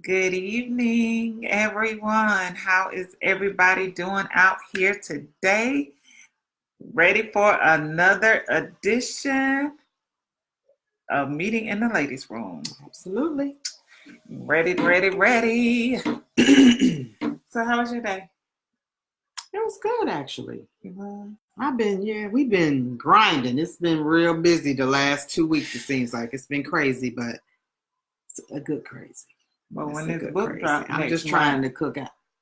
Good evening, everyone. How is everybody doing out here today? Ready for another edition of Meeting in the Ladies' Room? Absolutely. Ready. So, how was your day? It was good, actually. We've been grinding. It's been real busy the last 2 weeks, it seems like. It's been crazy, but it's a good crazy. Well, when It's this book drops I'm next just month, trying to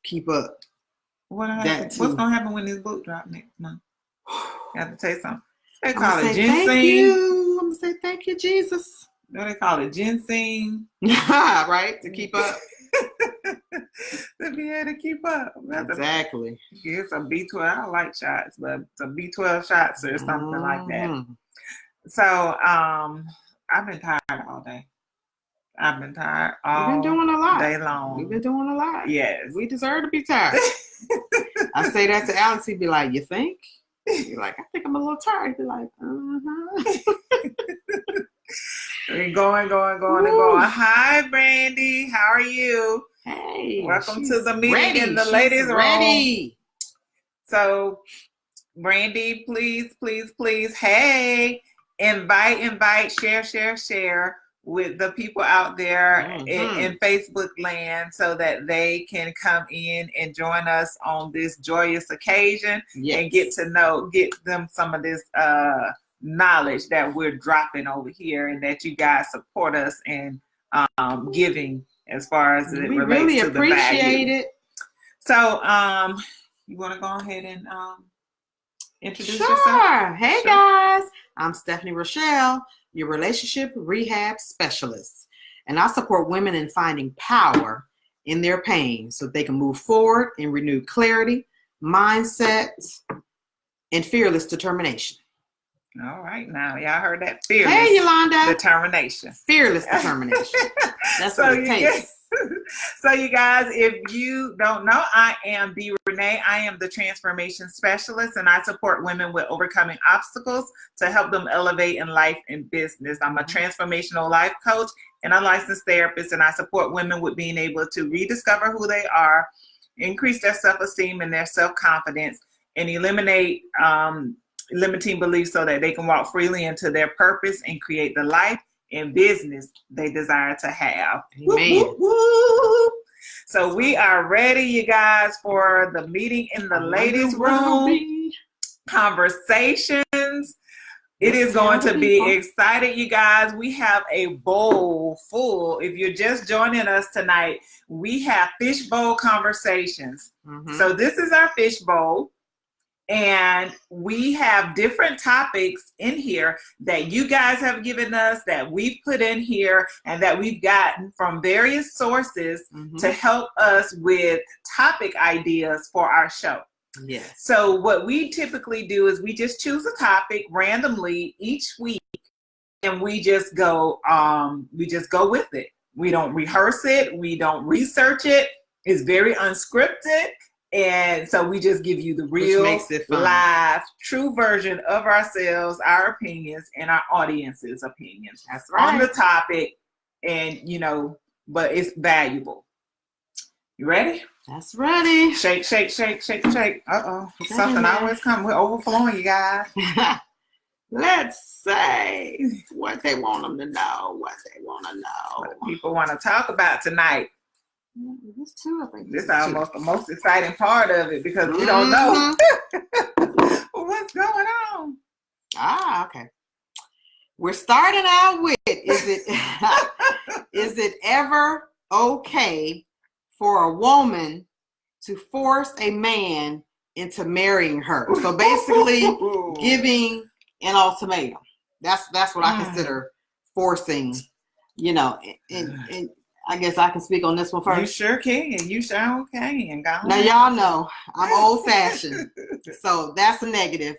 keep up. what's going to happen when this book drops next month? You have to tell you something. They I'm call gonna it say ginseng. thank you. I'm gonna say thank you, Jesus. What do they call it? Ginseng. Right? To keep up. To be able to keep up. Exactly. Get some B12. I don't like shots, but some B12 shots or something like that. So, I've been tired all day. I've been tired all We've been doing a lot. day long. We've been doing a lot. Yes. We deserve to be tired. I say that to Alex. He'd be like, "You think?" You're like, "I think I'm a little tired." He'd be like, We're going. Hi, Brandy. How are you? Hey. Welcome to the meeting in the ladies' room. So, Brandy, please. Hey, invite, share with the people out there in Facebook land so that they can come in and join us on this joyous occasion and get them some of this knowledge that we're dropping over here and that you guys support us in giving as far as it we relates really to the value. appreciate it. So, you want to go ahead and introduce yourself? Sure. Hey guys, I'm Stephanie Rochelle, your relationship rehab specialist, and I support women in finding power in their pain so they can move forward in renewed clarity, mindset, and fearless determination. All right, now y'all heard that fearless. Hey, Yolanda. Determination. Fearless determination. That's what it takes. So you guys, if you don't know, I am D.Renee. I am the transformation specialist, and I support women with overcoming obstacles to help them elevate in life and business. I'm a transformational life coach and a licensed therapist, and I support women with being able to rediscover who they are, increase their self-esteem and their self-confidence, and eliminate limiting beliefs so that they can walk freely into their purpose and create the life and business they desire to have. Amen. Whoop, whoop, whoop. So we are ready, you guys, for the meeting in the ladies' room conversations. It is going to be exciting, you guys. We have a bowl full. If you're just joining us tonight, we have fishbowl conversations. So this is our fishbowl. And we have different topics in here that you guys have given us, that we've put in here, and that we've gotten from various sources to help us with topic ideas for our show. Yes. So what we typically do is we just choose a topic randomly each week, and we just go with it. We don't rehearse it. We don't research it. It's very unscripted. And so we just give you the real, live, true version of ourselves, our opinions, and our audience's opinions. That's right. On the topic, and but it's valuable. You ready? That's ready. Shake. Uh-oh. Something always comes. We're overflowing, you guys. Let's say what they want them to know, what people want to talk about tonight. This too, I think. This is almost the most exciting part of it because we don't know what's going on. Okay. We're starting out with, is it ever okay for a woman to force a man into marrying her? So basically giving an ultimatum. That's what I consider forcing, and I guess I can speak on this one first. You sure can. You sure can. Now y'all know I'm old fashioned, so that's a negative.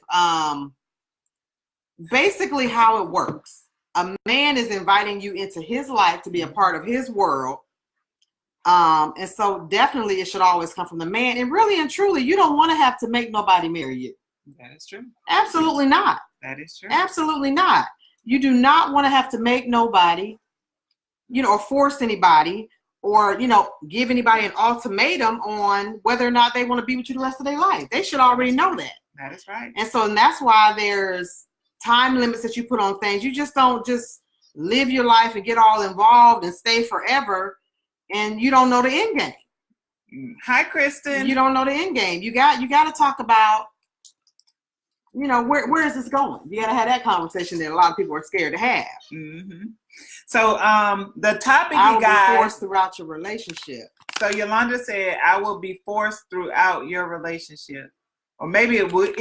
Basically how it works. A man is inviting you into his life to be a part of his world. And so definitely it should always come from the man. And really and truly, you don't want to have to make nobody marry you. That is true. Absolutely not. That is true. Absolutely not. You do not want to have to make nobody, or force anybody, or, give anybody an ultimatum on whether or not they want to be with you the rest of their life. They should already know that. That is right. And that's why there's time limits that you put on things. You just don't just live your life and get all involved and stay forever, and you don't know the end game. Hi, Kristen. You don't know the end game. You got to talk about, where is this going? You got to have that conversation that a lot of people are scared to have. Mm-hmm. So the topic, I you will guys, be forced throughout your relationship. So Yolanda said, "I will be forced throughout your relationship." Or maybe it will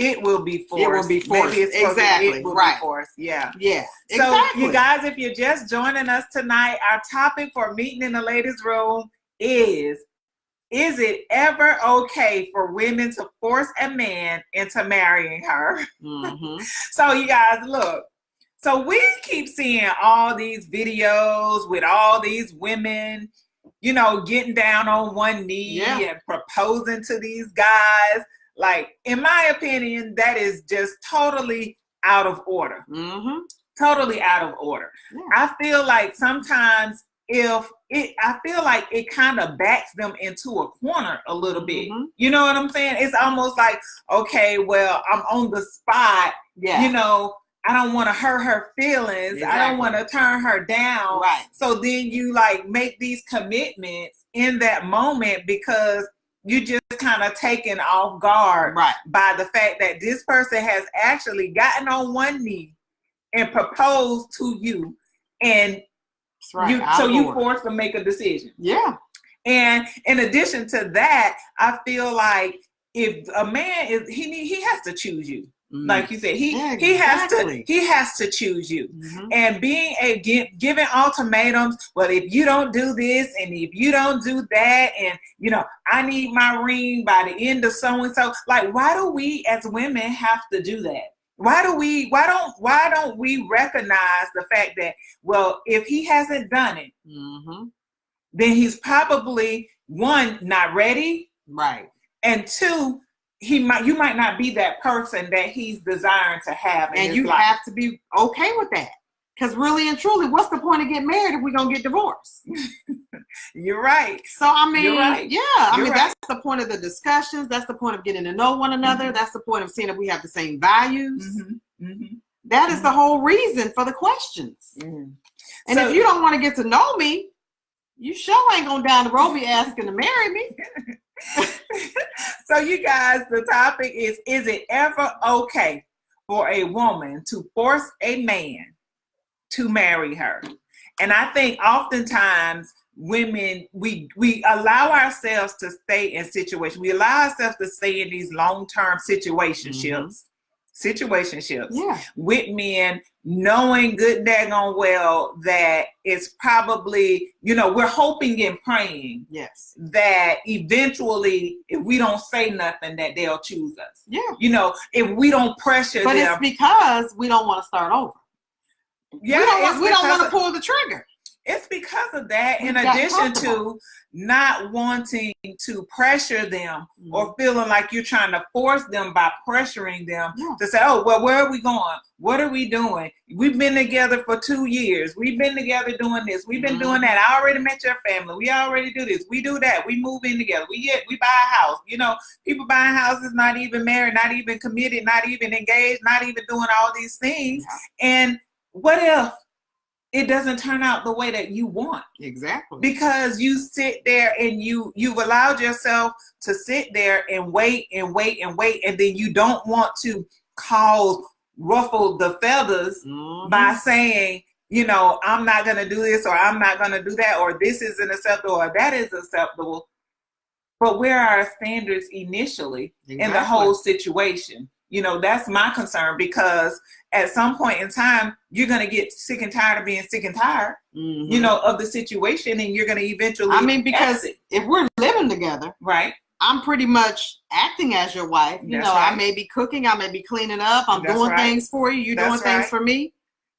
be forced. It will be forced. Maybe it's exactly. It will right. be forced. Yeah. Yeah. So exactly. you guys, if you're just joining us tonight, our topic for Meeting in the Ladies Room is it ever okay for women to force a man into marrying her? Mm-hmm. So you guys, look. So we keep seeing all these videos with all these women, getting down on one knee and proposing to these guys. Like, in my opinion, that is just totally out of order. Mm-hmm. Totally out of order. Yeah. I feel like sometimes I feel like it kind of backs them into a corner a little bit. Mm-hmm. You know what I'm saying? It's almost like, okay, well, I'm on the spot. Yeah. I don't want to hurt her feelings. Exactly. I don't want to turn her down. Right. So then you make these commitments in that moment because you just kind of taken off guard by the fact that this person has actually gotten on one knee and proposed to you, and you forced to make a decision. Yeah. And in addition to that, I feel like if a man he has to choose you. Mm-hmm. Like you said, he has to choose you. Mm-hmm. And being giving ultimatums, well, if you don't do this and if you don't do that, and I need my ring by the end of so and so. Like, why do we as women have to do that? Why don't we recognize the fact that, well, if he hasn't done it, mm-hmm. then he's probably, one, not ready, right, and two, you might not be that person that he's desiring to have in his life. life. Have to be okay with that. Because really and truly, what's the point of getting married if we're going to get divorced? You're right. So, I mean, you're right. Yeah. I mean, that's the point of the discussions. That's the point of getting to know one another. Mm-hmm. That's the point of seeing if we have the same values. Mm-hmm. Mm-hmm. That is the whole reason for the questions. Mm-hmm. And if you don't want to get to know me, you sure ain't going down the road be asking to marry me. So you guys, the topic is it ever okay for a woman to force a man to marry her? And I think oftentimes women, we allow ourselves to stay in situations. We allow ourselves to stay in these long-term situationships with men, knowing good daggone well that it's probably, we're hoping and praying that eventually, if we don't say nothing, that they'll choose us. Yeah. If we don't pressure them. But it's because we don't want to start over. Yeah, we don't want to pull the trigger. It's because of that, in addition to not wanting to pressure them or feeling like you're trying to force them by pressuring them to say, oh, well, where are we going? What are we doing? We've been together for 2 years. We've been together doing this. We've been doing that. I already met your family. We already do this. We do that. We move in together. We buy a house. People buying houses, not even married, not even committed, not even engaged, not even doing all these things. Yeah. And what if it doesn't turn out the way that you want? Exactly. Because you sit there and you've allowed yourself to sit there and wait and wait and wait, and then you don't want to ruffle the feathers by saying, I'm not going to do this, or I'm not going to do that, or this isn't acceptable, or that is acceptable. But where are our standards initially in the whole situation? That's my concern, because at some point in time, you're going to get sick and tired of being sick and tired, of the situation, and you're going to eventually because if we're living together, right, I'm pretty much acting as your wife. Right. I may be cooking, I may be cleaning up, I'm doing things for you, you're doing things for me.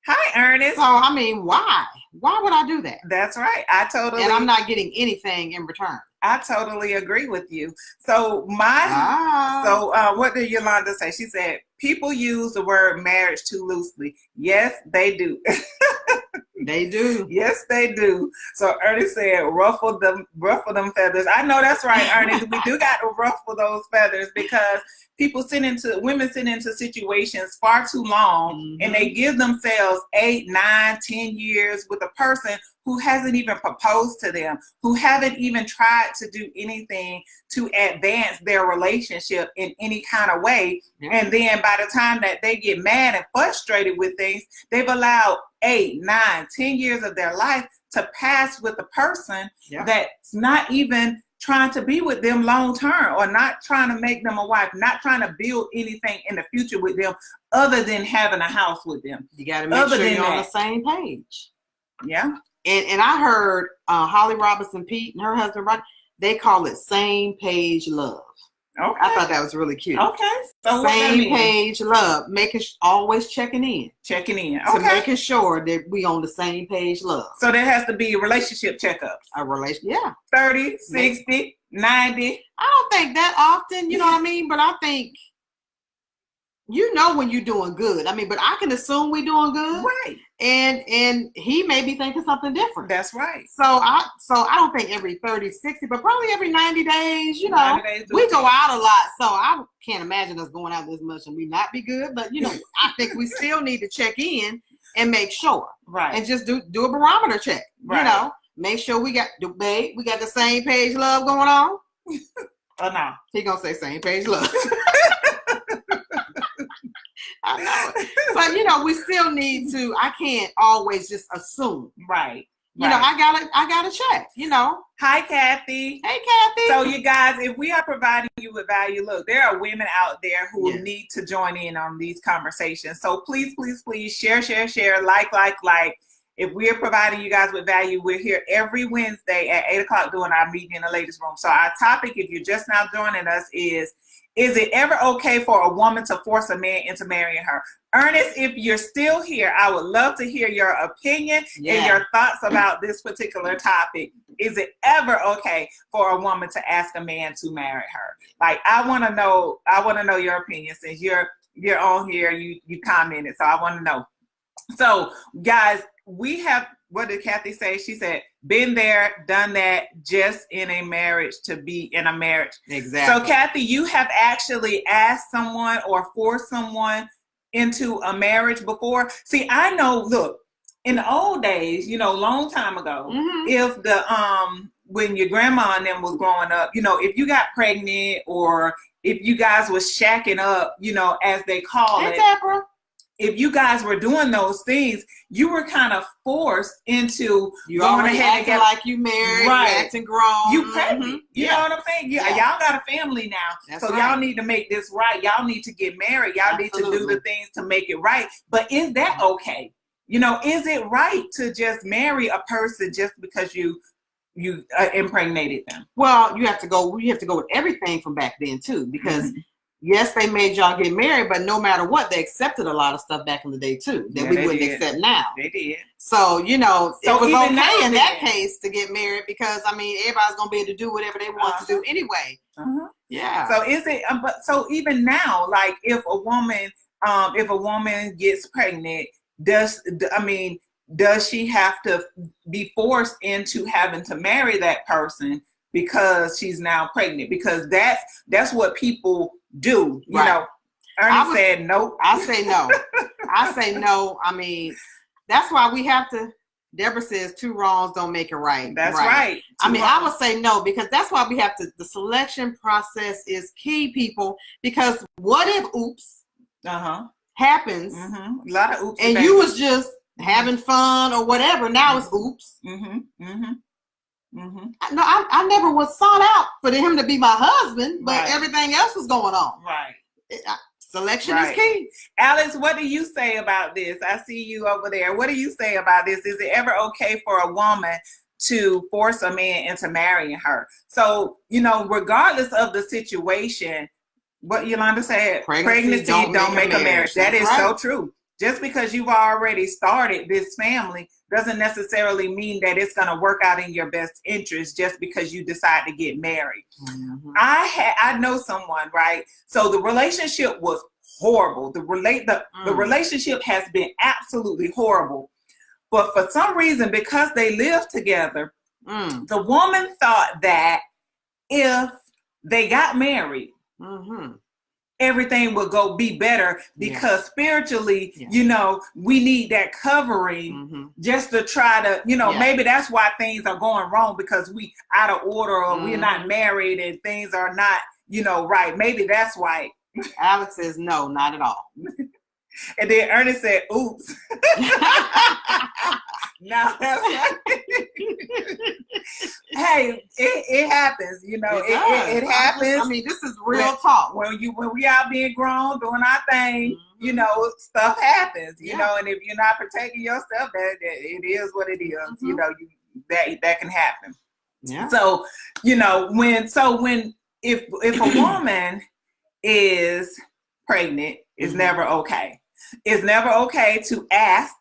Hi, Ernest. So, why? Why would I do that? That's right. And I'm not getting anything in return. I totally agree with you. So what did Yolanda say? She said, people use the word marriage too loosely. Yes, they do. They do. Yes, they do. So Ernest said, ruffle them feathers. I know that's right, Ernest. We do got to ruffle those feathers because women sit into situations far too long, and they give themselves 8, 9, 10 years with a person who hasn't even proposed to them, who haven't even tried to do anything to advance their relationship in any kind of way. And then by the time that they get mad and frustrated with things, they've allowed 8, 9, 10 years of their life to pass with a person that's not even trying to be with them long term, or not trying to make them a wife, not trying to build anything in the future with them other than having a house with them. You got to make sure you're on the same page. Yeah. And I heard Holly Robinson Pete and her husband, they call it same page love. Okay. I thought that was really cute. Okay. So same page love, always checking in. Checking in. Okay. So making sure that we on the same page love. So there has to be a relationship checkup. A relationship, yeah. 30, 60, 90. I don't think that often, you know what I mean? But I think when you're doing good. I mean, but I can assume we're doing good. Right. And he may be thinking something different. That's right. So I don't think every 30, 60, but probably every 90 days, we go out a lot. So I can't imagine us going out this much and we not be good. But, I think we still need to check in and make sure. Right. And just do a barometer check. Right. Make sure we got the same page love going on. Oh, no. He gonna say same page love. I know. But we still need to, I can't always just assume. Right. I gotta check, Hi, Kathy. Hey, Kathy. So you guys, if we are providing you with value, look, there are women out there who need to join in on these conversations. So please, please, please share, like. If we are providing you guys with value, we're here every Wednesday at 8 o'clock doing our meeting in the ladies' room. So our topic, if you're just now joining us, is it ever okay for a woman to force a man into marrying her? Ernest, if you're still here, I would love to hear your opinion and your thoughts about this particular topic. Is it ever okay for a woman to ask a man to marry her? Like, I want to know your opinion since you're on here, you commented, so I want to know. So, guys, we have, what did Kathy say? She said, been there, done that, just in a marriage to be in a marriage. Exactly. So, Kathy, you have actually asked someone or forced someone into a marriage before? See, I know, look, in the old days, long time ago, if when your grandma and them was growing up, if you got pregnant or if you guys was shacking up, as they call it. Deborah. If you guys were doing those things, you were kind of forced into going ahead and get like you married, right? You acting grown, you pregnant. You know what I'm saying? Y'all got a family now, that's so y'all need to make this right. Y'all need to get married. Y'all need to do the things to make it right. But is that okay? Is it right to just marry a person just because you impregnated them? Well, you have to go with everything from back then too, because. Yes, they made y'all get married, but no matter what, they accepted a lot of stuff back in the day too that we wouldn't accept now. They did. So, it was okay in that case to get married because everybody's gonna be able to do whatever they want to do anyway. Yeah. So is it? So even now, like if a woman gets pregnant, does she have to be forced into having to marry that person because she's now pregnant? Because that's what people do, Ernie said nope. I say no. I say no. That's why we have to. Deborah says 2 wrongs don't make it right. That's right. I would say no because that's why we have to. The selection process is key, people. Because what if oops happens? A lot of oops. And you was just having fun or whatever. Now it's oops. No, I never was sought out for him to be my husband, but everything else was going on. Right. Selection is key. Alex, what do you say about this? I see you over there. What do you say about this? Is it ever okay for a woman to force a man into marrying her? So, regardless of the situation, what Yolanda said, pregnancy don't make a marriage. That is so true. Just because you've already started this family doesn't necessarily mean that it's going to work out in your best interest just because you decide to get married. I know someone, right? So the relationship was horrible. The relationship has been absolutely horrible But for some reason, because they lived together, the woman thought that if they got married, everything would be better because spiritually, we need that covering just to try to, maybe that's why things are going wrong, because we out of order, or we're not married and things are not, right. Maybe that's why. Alex says, no, not at all. And then Ernest said, oops. Now that's right. Hey, it happens, it happens. I mean, this is real talk. When we out being grown, doing our thing, stuff happens, and if you're not protecting yourself, that it is what it is. That can happen. Yeah. So, if a woman is pregnant, it's never okay. It's never okay to ask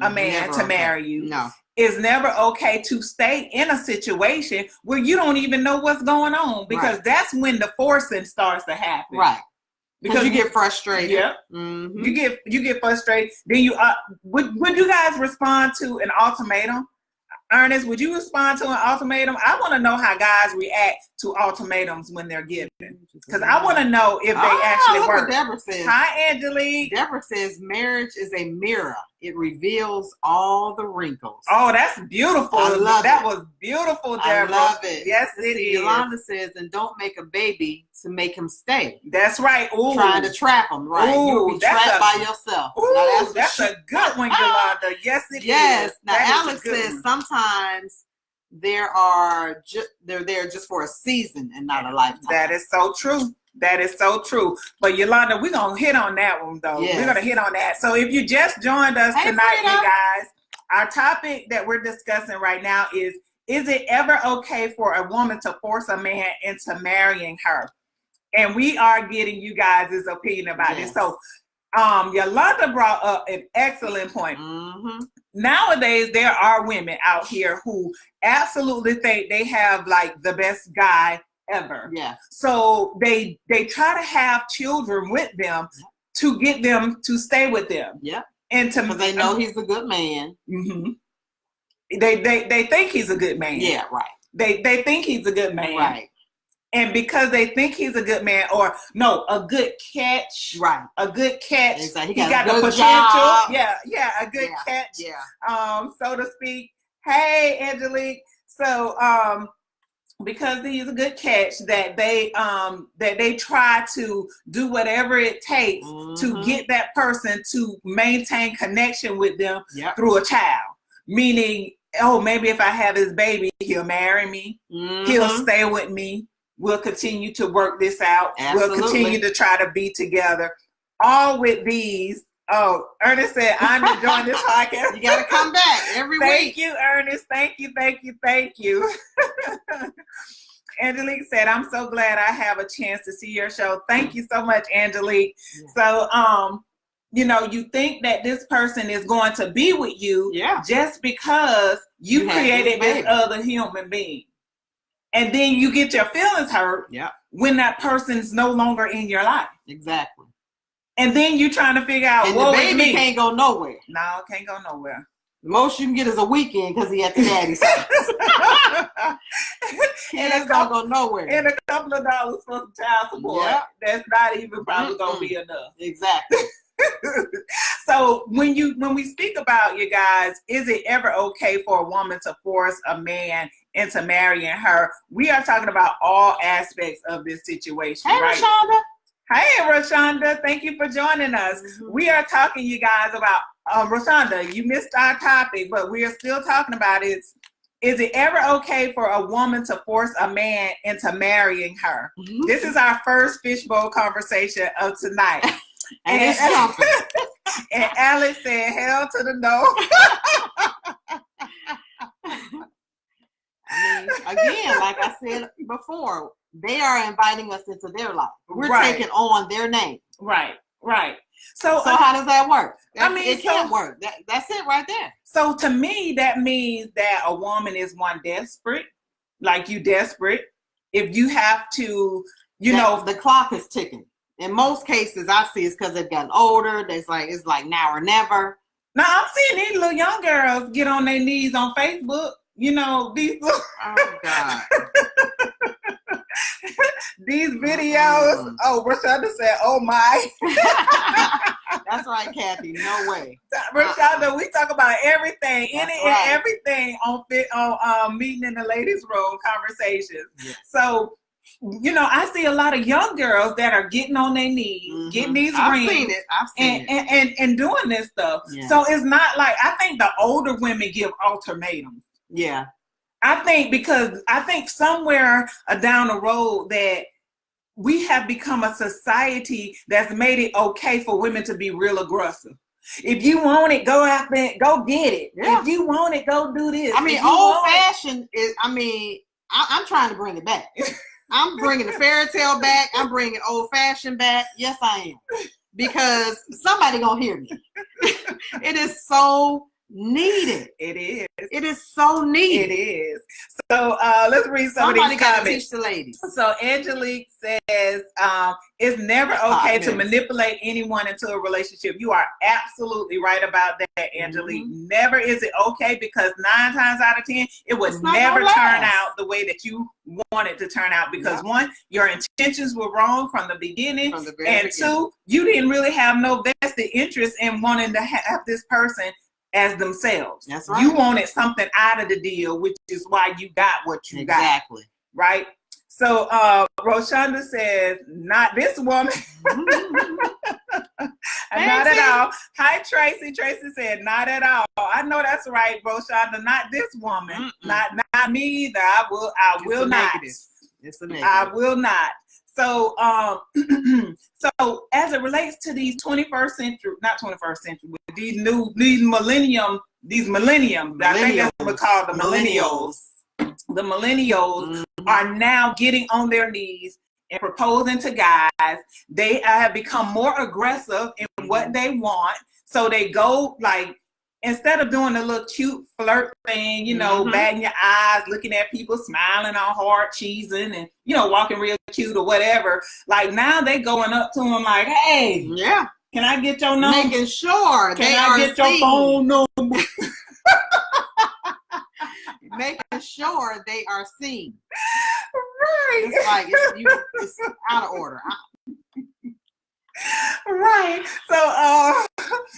a man to marry you. No. It's never okay to stay in a situation where you don't even know what's going on, because that's when the forcing starts to happen. Right. Because you get frustrated. Yeah. You get frustrated. Then you would you guys respond to an ultimatum? Ernest, would you respond to an ultimatum? I want to know how guys react to ultimatums when they're given, because I want to know if they actually look work. What Deborah says. Hi, Angelique. Deborah says marriage is a mirror. It reveals all the wrinkles. Oh, that's beautiful. I love that it. was beautiful, Deborah. I love it. Yes, it is. Yolanda says, and don't make a baby to make him stay. That's right. Ooh. Trying to trap him, right? Ooh, You'll be trapped by yourself. Ooh, now, that's a good one, Yolanda. Yes, it is. Yes. Now, that Alex says sometimes they're there just for a season and not a lifetime. That is so true. That is so true. But Yolanda, we're going to hit on that one, though. Yes. We're going to hit on that. So if you just joined us tonight, you guys, our topic that we're discussing right now is it ever okay for a woman to force a man into marrying her? And we are getting you guys' opinion about it. So Yolanda brought up an excellent point. Nowadays, there are women out here who absolutely think they have like the best guy ever. Yeah. So they try to have children with them to get them to stay with them. Yeah. And because they know he's a good man. They think he's a good man. Yeah, right. They think he's a good man. Right. And because they think he's a good man, or no, a good catch. Right. A good catch. Exactly. He got the potential. Job. Yeah, a good catch. Yeah. So to speak. Hey, Angelique. So because he's a good catch, that they try to do whatever it takes to get that person to maintain connection with them through a child. Meaning, maybe if I have his baby, he'll marry me. He'll stay with me. We'll continue to work this out. Absolutely. We'll continue to try to be together. All with these. Oh, Ernest said, I'm enjoying this podcast. You got to come back every week. Thank you, Ernest. Thank you. Angelique said, I'm so glad I have a chance to see your show. Thank you so much, Angelique. Yeah. So, you think that this person is going to be with you just because you created this other human being. And then you get your feelings hurt when that person's no longer in your life. Exactly. And then you're trying to figure out, and the baby can't go nowhere. No, can't go nowhere. The most you can get is a weekend because he at the daddy's house. Kids don't go nowhere. And a couple of dollars for some child support. Yep. That's not even probably going to be enough. Exactly. So when we speak about, you guys, is it ever okay for a woman to force a man into marrying her? We are talking about all aspects of this situation. Hey, right? Rashonda. Hey, Rashonda. Thank you for joining us. We are talking, you guys, about Rashonda, you missed our topic, but we are still talking about it. Is it ever okay for a woman to force a man into marrying her? This is our first fishbowl conversation of tonight. And it's jumping. And Alex said, hell to the no. I mean, again, like I said before, they are inviting us into their life. We're taking on their name. Right. So how does that work? It can't work. That's it right there. So to me, that means that a woman is one desperate, like you desperate. If you have to, the clock is ticking. In most cases, I see it's because they've gotten older. It's like now or never. Now I'm seeing these little young girls get on their knees on Facebook. You know, these little Oh God. these videos. Oh, Rashonda said, "Oh my." That's right, Kathy. No way. Rashonda, we talk about everything, That's any right. and everything on meeting in the ladies' room conversations. Yeah. So, you know, I see a lot of young girls that are getting on their knees, getting these rings. I've seen it. And doing this stuff. Yeah. So it's not like, I think the older women give ultimatums. Yeah. I think somewhere down the road that we have become a society that's made it okay for women to be real aggressive. If you want it, go out there, go get it. Yeah. If you want it, go do this. I mean, old fashioned is, I'm trying to bring it back. I'm bringing the fairy tale back. I'm bringing old fashioned back. Yes, I am. Because somebody gonna hear me. It is so needed. It is. It is so needed. It is. So let's read some Somebody of these comments. Teach the ladies. So Angelique says, it's never okay to manipulate anyone into a relationship. You are absolutely right about that, Angelique. Mm-hmm. Never is it okay, because 9 times out of 10, it would never turn out the way that you want it to turn out. Because one, your intentions were wrong from the beginning. And beginning. 2, you didn't really have no vested interest in wanting to have this person as themselves. That's right. You wanted something out of the deal, which is why you got what you got. Exactly. Right? So Roshonda says, not this woman. Not at all. Hi, Tracy. Tracy said, not at all. I know that's right, Roshonda. Not this woman. Not me either. I will not. It's a negative. I will not. So, so as it relates to these 21st century, not 21st century, but these millenniums, I think that's what we call the millennials. The millennials are now getting on their knees and proposing to guys. They have become more aggressive in what they want. So they go like, instead of doing a little cute flirt thing, you know, batting your eyes, looking at people, smiling all hard, cheesing, and, you know, walking real cute or whatever. Like, now they going up to them like, hey, yeah, can I get your number? Making sure can I get your phone number? Making sure they are seen. Right. It's like, it's out of order. Right. So,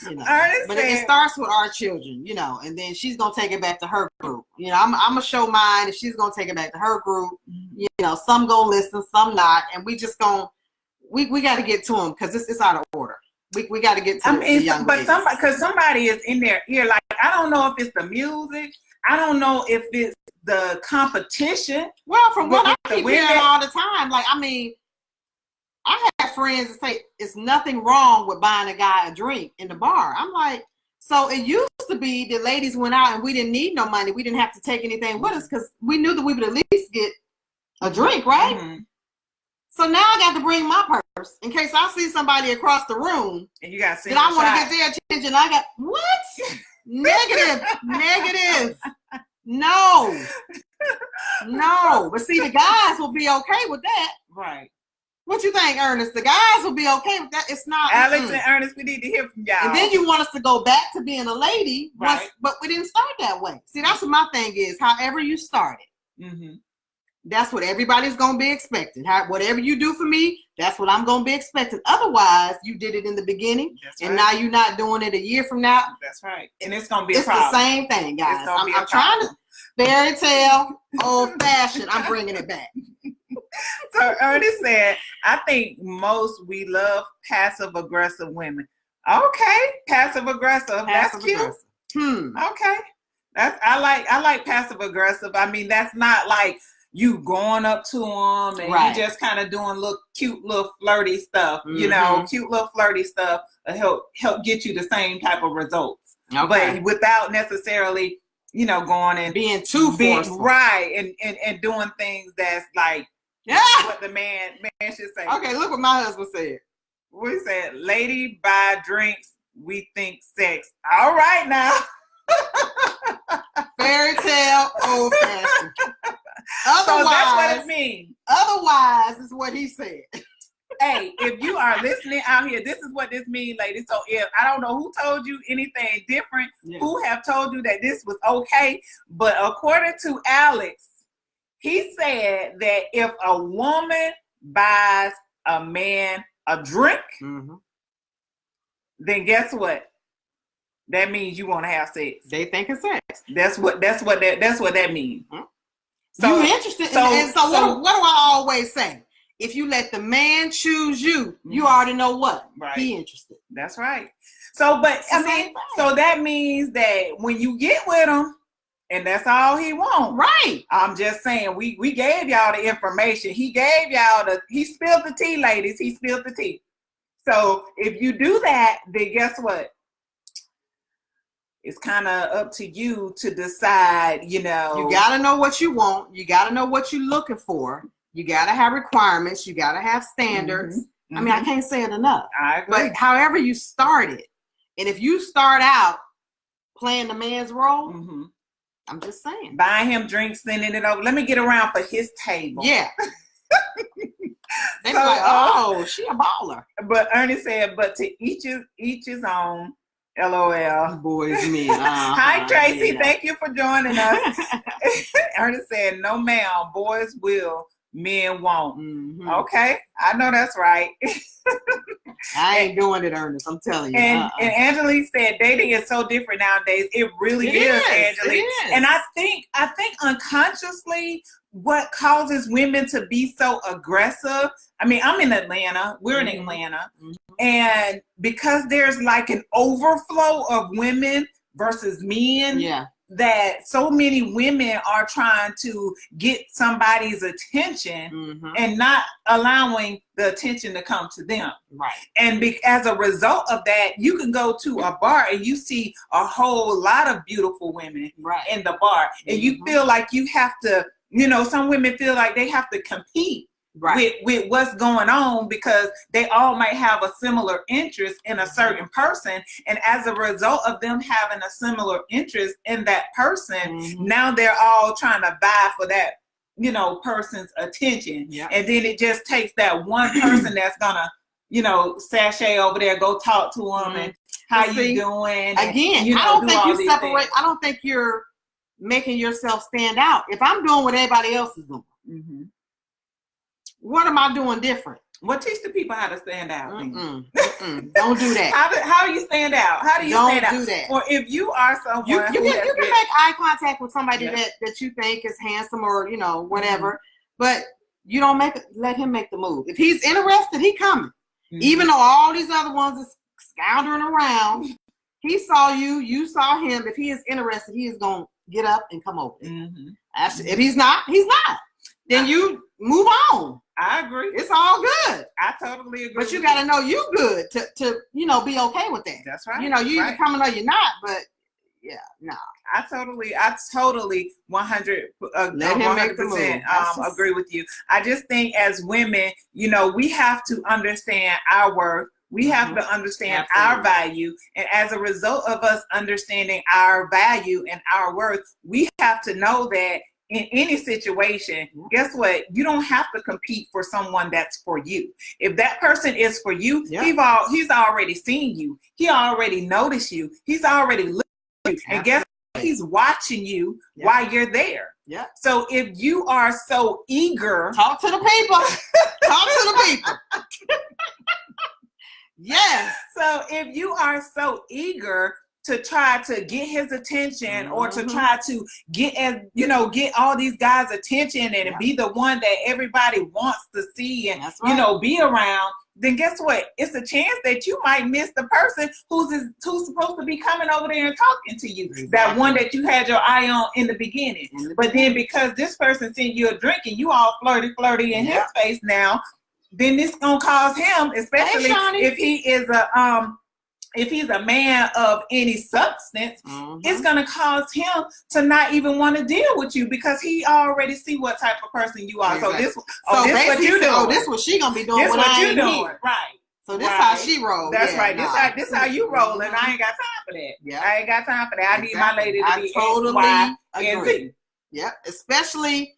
you know, but it starts with our children, you know, and then she's gonna take it back to her group. You know, I'm gonna show mine, and she's gonna take it back to her group. You know, some gonna listen, some not, and we just gonna we got to get to them because it's out of order. We got to get to the young ladies. But somebody is in their ear. Like, I don't know if it's the music. I don't know if it's the competition. Well, from what I keep hearing all the time, like, I mean, I have friends that say it's nothing wrong with buying a guy a drink in the bar. I'm like, so it used to be the ladies went out and we didn't need no money. We didn't have to take anything with us because we knew that we would at least get a drink, right? Mm-hmm. So now I got to bring my purse in case I see somebody across the room and you got to that I want to get their attention. I got what? Negative. No. But see, the guys will be okay with that, right? What you think, Ernest? The guys will be okay with that. It's not Alex and Ernest. We need to hear from y'all. And then you want us to go back to being a lady, right? But we didn't start that way. See, that's what my thing is. However you started, that's what everybody's gonna be expecting. Whatever you do for me, that's what I'm gonna be expecting. Otherwise, you did it in the beginning, and now you're not doing it a year from now. That's right. And it's gonna be a problem. It's the same thing, guys. I'm trying to fairy tale, old fashioned. I'm bringing it back. So Ernest said, I think we love passive aggressive women. Okay, passive aggressive. That's cute. Okay, I like passive aggressive. I mean, that's not like you going up to them and you just kind of doing cute little flirty stuff. You know, cute little flirty stuff help get you the same type of results. But without necessarily, you know, going and being too forceful, right? And doing things that's like. Yeah, what the man should say. Okay, look what my husband said. What he said, lady buy drinks, we think sex. All right now. Fairy tale, old fashioned. So that's what it means. Otherwise is what he said. hey, if you are listening out here, this is what this means, ladies. So if I don't know who told you anything different, who have told you that this was okay, but according to Alex, he said that if a woman buys a man a drink, then guess what? That means you want to have sex. They think it's sex. That's what that means. So you interested? So what do I always say? If you let the man choose you, you already know what. Right. He interested. That's right. So, but so that means that when you get with him, and that's all he wants. Right. I'm just saying, we gave y'all the information. He gave y'all he spilled the tea, ladies. He spilled the tea. So if you do that, then guess what? It's kind of up to you to decide, You got to know what you want. You got to know what you're looking for. You got to have requirements. You got to have standards. I mean, I can't say it enough. I agree. But however you start it, and if you start out playing the man's role, I'm just saying. Buying him drinks, sending it over. Let me get around for his table. Yeah. They be like, oh, she a baller. But Ernie said, but to each his own. LOL. Boys, me. Hi, Tracy. Yeah. Thank you for joining us. Ernest said, no, ma'am. Boys will, men won't. Okay. I know that's right. I ain't doing it, Ernest. I'm telling you. And Angelique said, dating is so different nowadays. It really is, Angelique. And I think unconsciously, what causes women to be so aggressive, I mean, I'm in Atlanta. We're in Atlanta. And because there's like an overflow of women versus men, that so many women are trying to get somebody's attention and not allowing the attention to come to them. Right. And as a result of that, you can go to a bar and you see a whole lot of beautiful women in the bar. And you feel like you have to, some women feel like they have to compete with what's going on because they all might have a similar interest in a certain person. And as a result of them having a similar interest in that person, now they're all trying to vie for that, person's attention. And then it just takes that one person that's gonna, sashay over there, go talk to them and how you doing? Again, I don't think you separate. I don't think you're making yourself stand out. If I'm doing what everybody else is doing, what am I doing different? Well, teach the people how to stand out. Don't do that. How do you stand out? How do you stand out? Don't do that. Or if you are someone you can make eye contact with somebody that you think is handsome or whatever, but you don't let him make the move. If he's interested, he coming. Even though all these other ones are scoundering around, he saw you, you saw him. If he is interested, he is gonna get up and come over. If he's not, he's not. Then you move on. I agree. It's all good. I totally agree. But you got to know you good to be okay with that. That's right. You either coming or you're not. But no. I totally 100 let him make the move. Agree with you. I just think as women, we have to understand our worth. We have to understand our value. And as a result of us understanding our value and our worth, we have to know that in any situation, guess what? You don't have to compete for someone that's for you. If that person is for you, he's already seen you. He already noticed you. He's already looked at you. And guess what? He's watching you while you're there. Yeah. So if you are so eager, talk to the people. Talk to the people. Yes. So if you are so eager to try to get his attention or to try to get all these guys' attention and be the one that everybody wants to see and be around, then guess what? It's a chance that you might miss the person who's supposed to be coming over there and talking to you. Exactly. That one that you had your eye on in the beginning. But then because this person sent you a drink and you all flirty in his face now, then this gonna cause him, especially if he is if he's a man of any substance, it's going to cause him to not even want to deal with you because he already see what type of person you are. Exactly. So this what you doing. This what she going to be doing when I ain't here. Right. So this how she rolls. That's right. This how you roll, and I ain't got time for that. Yeah. I ain't got time for that. I need my lady to be totally agree. Yeah. Especially,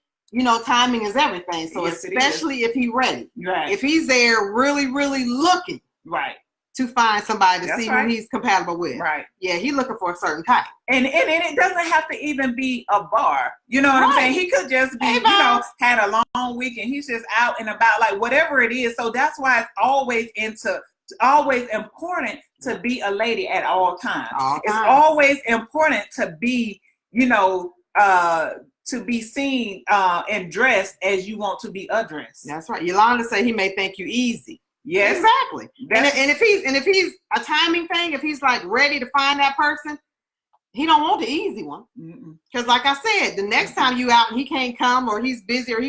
timing is everything. So Yes, especially if he's ready. Right. If he's there really, really looking. Right. To find somebody to That's see right. who he's compatible with. Right. Yeah, he's looking for a certain type. And it doesn't have to even be a bar. You know what I'm saying? He could just be, had a long week and he's just out and about, like whatever it is. So that's why it's always important to be a lady at all times. It's always important to be, to be seen and dressed as you want to be addressed. That's right. Yolanda said he may think you easy. Yes, exactly. And if he's a timing thing, if he's like ready to find that person, he don't want the easy one. Because like I said, the next time you out and he can't come or he's busy or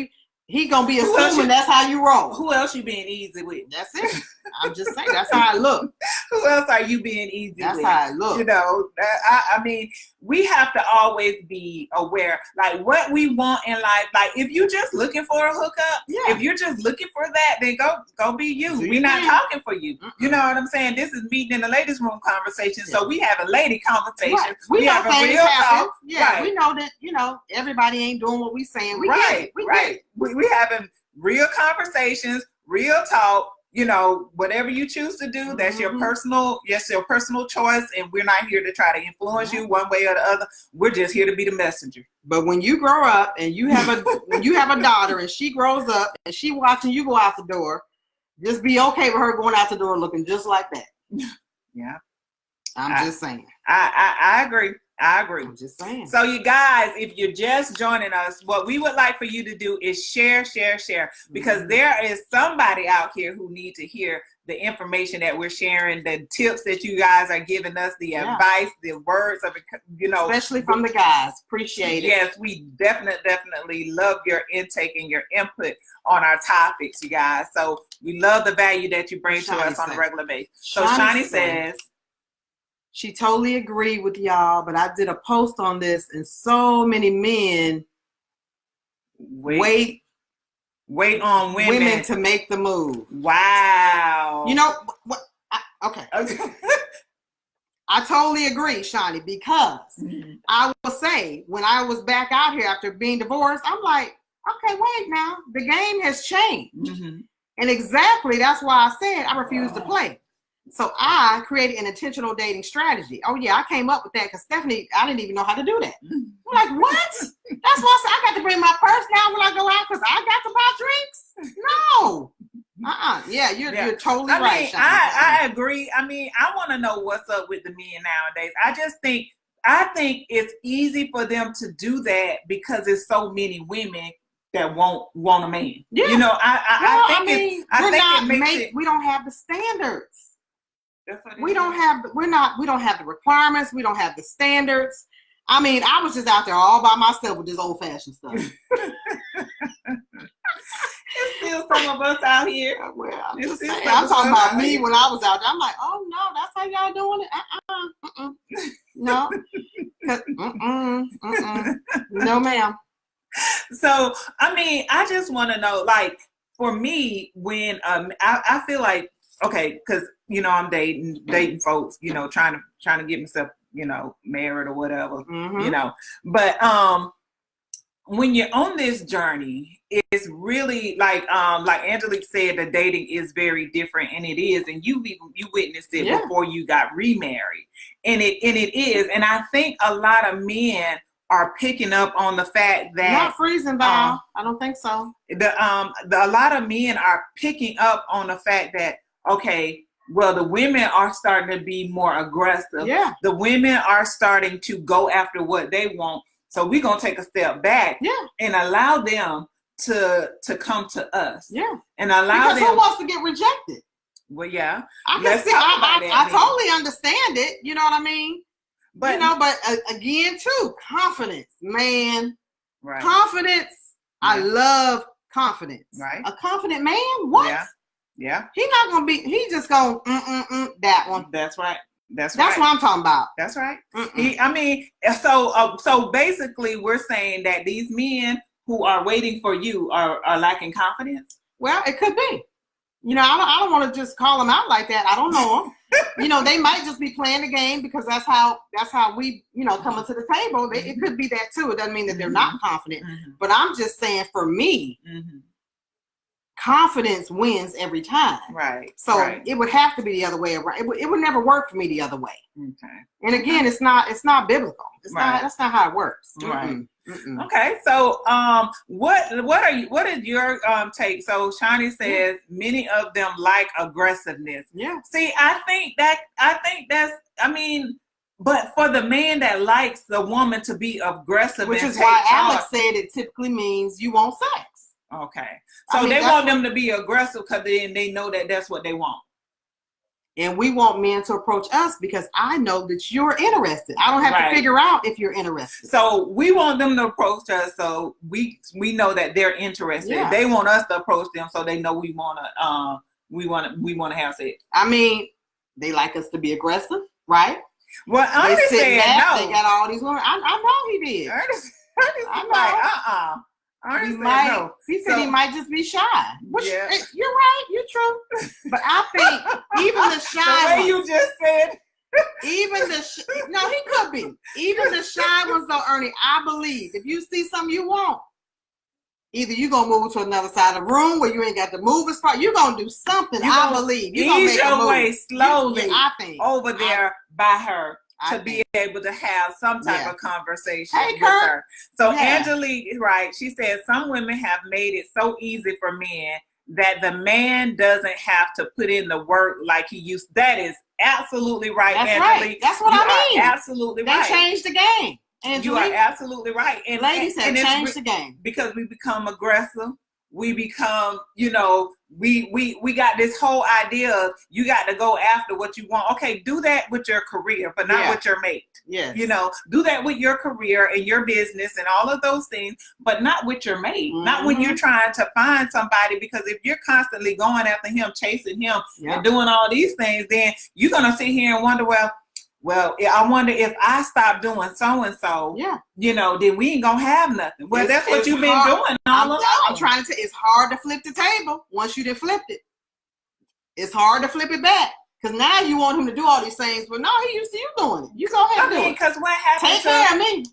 he gonna be assuming that's how you roll. Who else you being easy with? That's it. I'm just saying that's how I look. Who else are you being easy with? That's how I look. I mean, we have to always be aware, like what we want in life. Like if you're just looking for a hookup, if you're just looking for that, then go be you. We're not talking for you. You know what I'm saying? This is meeting in the ladies' room conversation. So we have a lady conversation. Right. We have a real talk. Yeah, we know that everybody ain't doing what we saying. We get it. We get it. We having real conversations, real talk. Whatever you choose to do, that's your personal choice, and we're not here to try to influence you one way or the other. We're just here to be the messenger. But when you grow up and you have a daughter and she grows up and she watching you go out the door, just be okay with her going out the door looking just like that. Yeah. I'm just saying. I agree. I'm just saying. So you guys, if you're just joining us, what we would like for you to do is share, because there is somebody out here who needs to hear the information that we're sharing, the tips that you guys are giving us, the advice, the words of, especially from the guys. Appreciate it. Yes, we definitely love your intake and your input on our topics, you guys. So we love the value that you bring to us on a regular basis. So Shani says, she totally agreed with y'all, but I did a post on this, and so many men wait on women to make the move. Wow. You know what? Okay. I totally agree, Shani, because I will say when I was back out here after being divorced, I'm like, okay, wait now, the game has changed, and exactly that's why I said I refuse to play. So I created an intentional dating strategy. Oh yeah, I came up with that because Stephanie, I didn't even know how to do that. I'm like, what? That's why I said I got to bring my purse now when I go out because I got to buy drinks. No. Yeah, you're totally right. I agree. I mean, I want to know what's up with the men nowadays. I think it's easy for them to do that because there's so many women that want a man. Yeah. I think it makes it. We don't have the standards. We don't have the requirements. We don't have the standards. I mean, I was just out there all by myself with this old fashioned stuff. There's still some of us out here. Well, I'm just saying. I'm talking about me when I was out there. I'm like, oh no, that's how y'all doing it. No. No, ma'am. So, I mean, I just want to know, like, for me, when I feel like, okay, because I'm dating folks, trying to get myself, married or whatever, But when you're on this journey, it's really like Angelique said, the dating is very different, and it is, and you witnessed it before you got remarried, and it is, and I think a lot of men are picking up on the fact that not freezing, Val. I don't think so. A lot of men are picking up on the fact that, okay, well, the women are starting to be more aggressive. Yeah. The women are starting to go after what they want. So we're going to take a step back and allow them to come to us. Yeah. And allow them. Because who wants to get rejected? Well, yeah. I totally understand it. You know what I mean? But, but again, too, confidence, man. Right. Confidence. Yeah. I love confidence. Right. A confident man? What? Yeah. Yeah. He's not going to be, he's just going, that one. That's right. That's what I'm talking about. That's right. So basically we're saying that these men who are waiting for you are lacking confidence. Well, it could be. I don't want to just call them out like that. I don't know them. They might just be playing the game because that's how we, come into the table. It could be that too. It doesn't mean that they're not confident. But I'm just saying, for me, confidence wins every time. Right. So it would have to be the other way around. It would never work for me the other way. Okay. And again, it's not biblical. That's not how it works. Right. Okay. So what is your take? So Shani says many of them like aggressiveness. Yeah. See, I think that's but for the man that likes the woman to be aggressive, which is why Alex said it typically means you want sex. Okay. So they want them to be aggressive because then they know that that's what they want. And we want men to approach us because I know that you're interested. I don't have to figure out if you're interested. So we want them to approach us so we know that they're interested. Yeah. They want us to approach them so they know we want to have sex. They like us to be aggressive, right? Well, Ernest said no. They got all these women. I know he did. Ernest like, no. He said he might just be shy. You're right. You're true. But I think even the shy the way you just said. No, he could be. Even the shy ones though, Ernie, I believe if you see something you want, either you're going to move to another side of the room where you ain't got to move as far. You're going to do something, I believe. You're going to make your way slowly over there by her. To be able to have some type of conversation with her. So Angelique is right. She says some women have made it so easy for men that the man doesn't have to put in the work like he used. That is absolutely right, Angelique. Right. That's what I mean. Absolutely right. They changed the game. Angelique. You are absolutely right. And ladies have changed the game. Because we become aggressive. We become, we got this whole idea of you got to go after what you want. Okay, do that with your career, but not with your mate. Yes. Do that with your career and your business and all of those things, but not with your mate. Not when you're trying to find somebody, because if you're constantly going after him, chasing him and doing all these things, then you're going to sit here and wonder, well, I wonder if I stop doing so-and-so, then we ain't going to have nothing. Well, that's what you've been doing all along. I'm trying to tell you, it's hard to flip the table once you done flipped it. It's hard to flip it back. Because now you want him to do all these things, but no, he used to you doing it. You go ahead and do it. Because what happened Take care of me.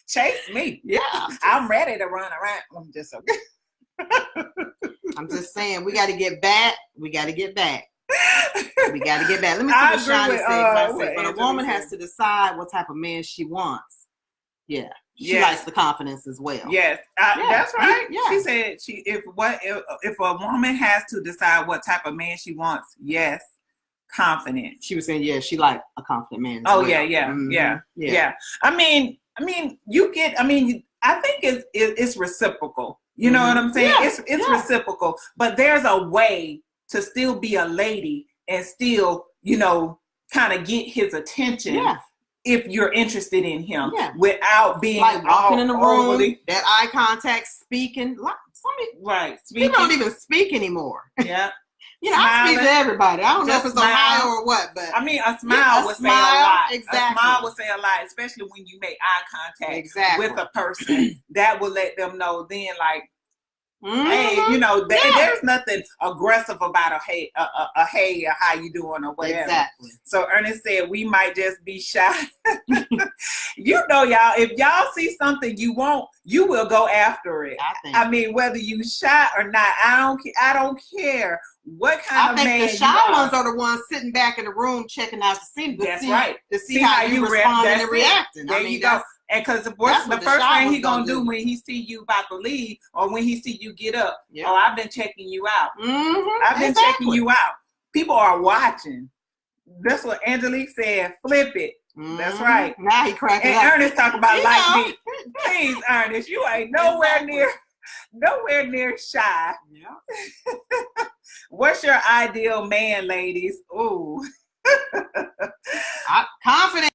Chase me. Yeah. I'm ready to run around. I'm just okay. I'm just saying, we got to get back. We got to get back. Let me see what Shani said. But a woman has to decide what type of man she wants. Yeah. She likes the confidence as well. Yes, that's right. Yeah. She said if a woman has to decide what type of man she wants, yes, confident. She was saying, she liked a confident man. Oh well. Yeah. I think it's reciprocal. You know what I'm saying? It's reciprocal, but there's a way to still be a lady and still, kind of get his attention. Yeah. If you're interested in him without being like walking in the room, that eye contact, speaking. People don't even speak anymore. Yeah. I speak to everybody. I don't know if it's Ohio or what, but a smile would say a lot. Exactly. A smile would say a lot, especially when you make eye contact with a person. That will let them know then, like, hey, there's nothing aggressive about a hey or how you doing or whatever. Exactly. So Ernest said we might just be shy. Y'all, if y'all see something you want, you will go after it. Whether you shy or not, I don't care what kind of man you are. I think the shy ones are the ones sitting back in the room checking out the scene. That's right. To see how you responding and reacting. There you go. And because the first thing he gonna do when he see you about to leave or when he see you get up, I've been checking you out. I've been checking you out. People are watching. That's what Angelique said. Flip it. That's right. Now he cracking up. And Ernest talk about like me. Please, Ernest, you ain't nowhere near shy. Yeah. What's your ideal man, ladies? Ooh. Confident.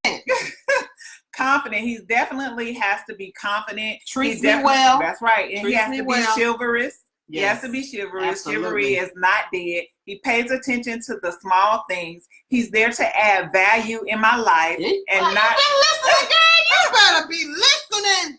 Confident. He definitely has to be confident. Treats me well. That's right. And he has to be chivalrous. Yes. He has to be chivalrous. Absolutely. Chivalry is not dead. He pays attention to the small things. He's there to add value in my life and not. You been listening, girl. You better be listening.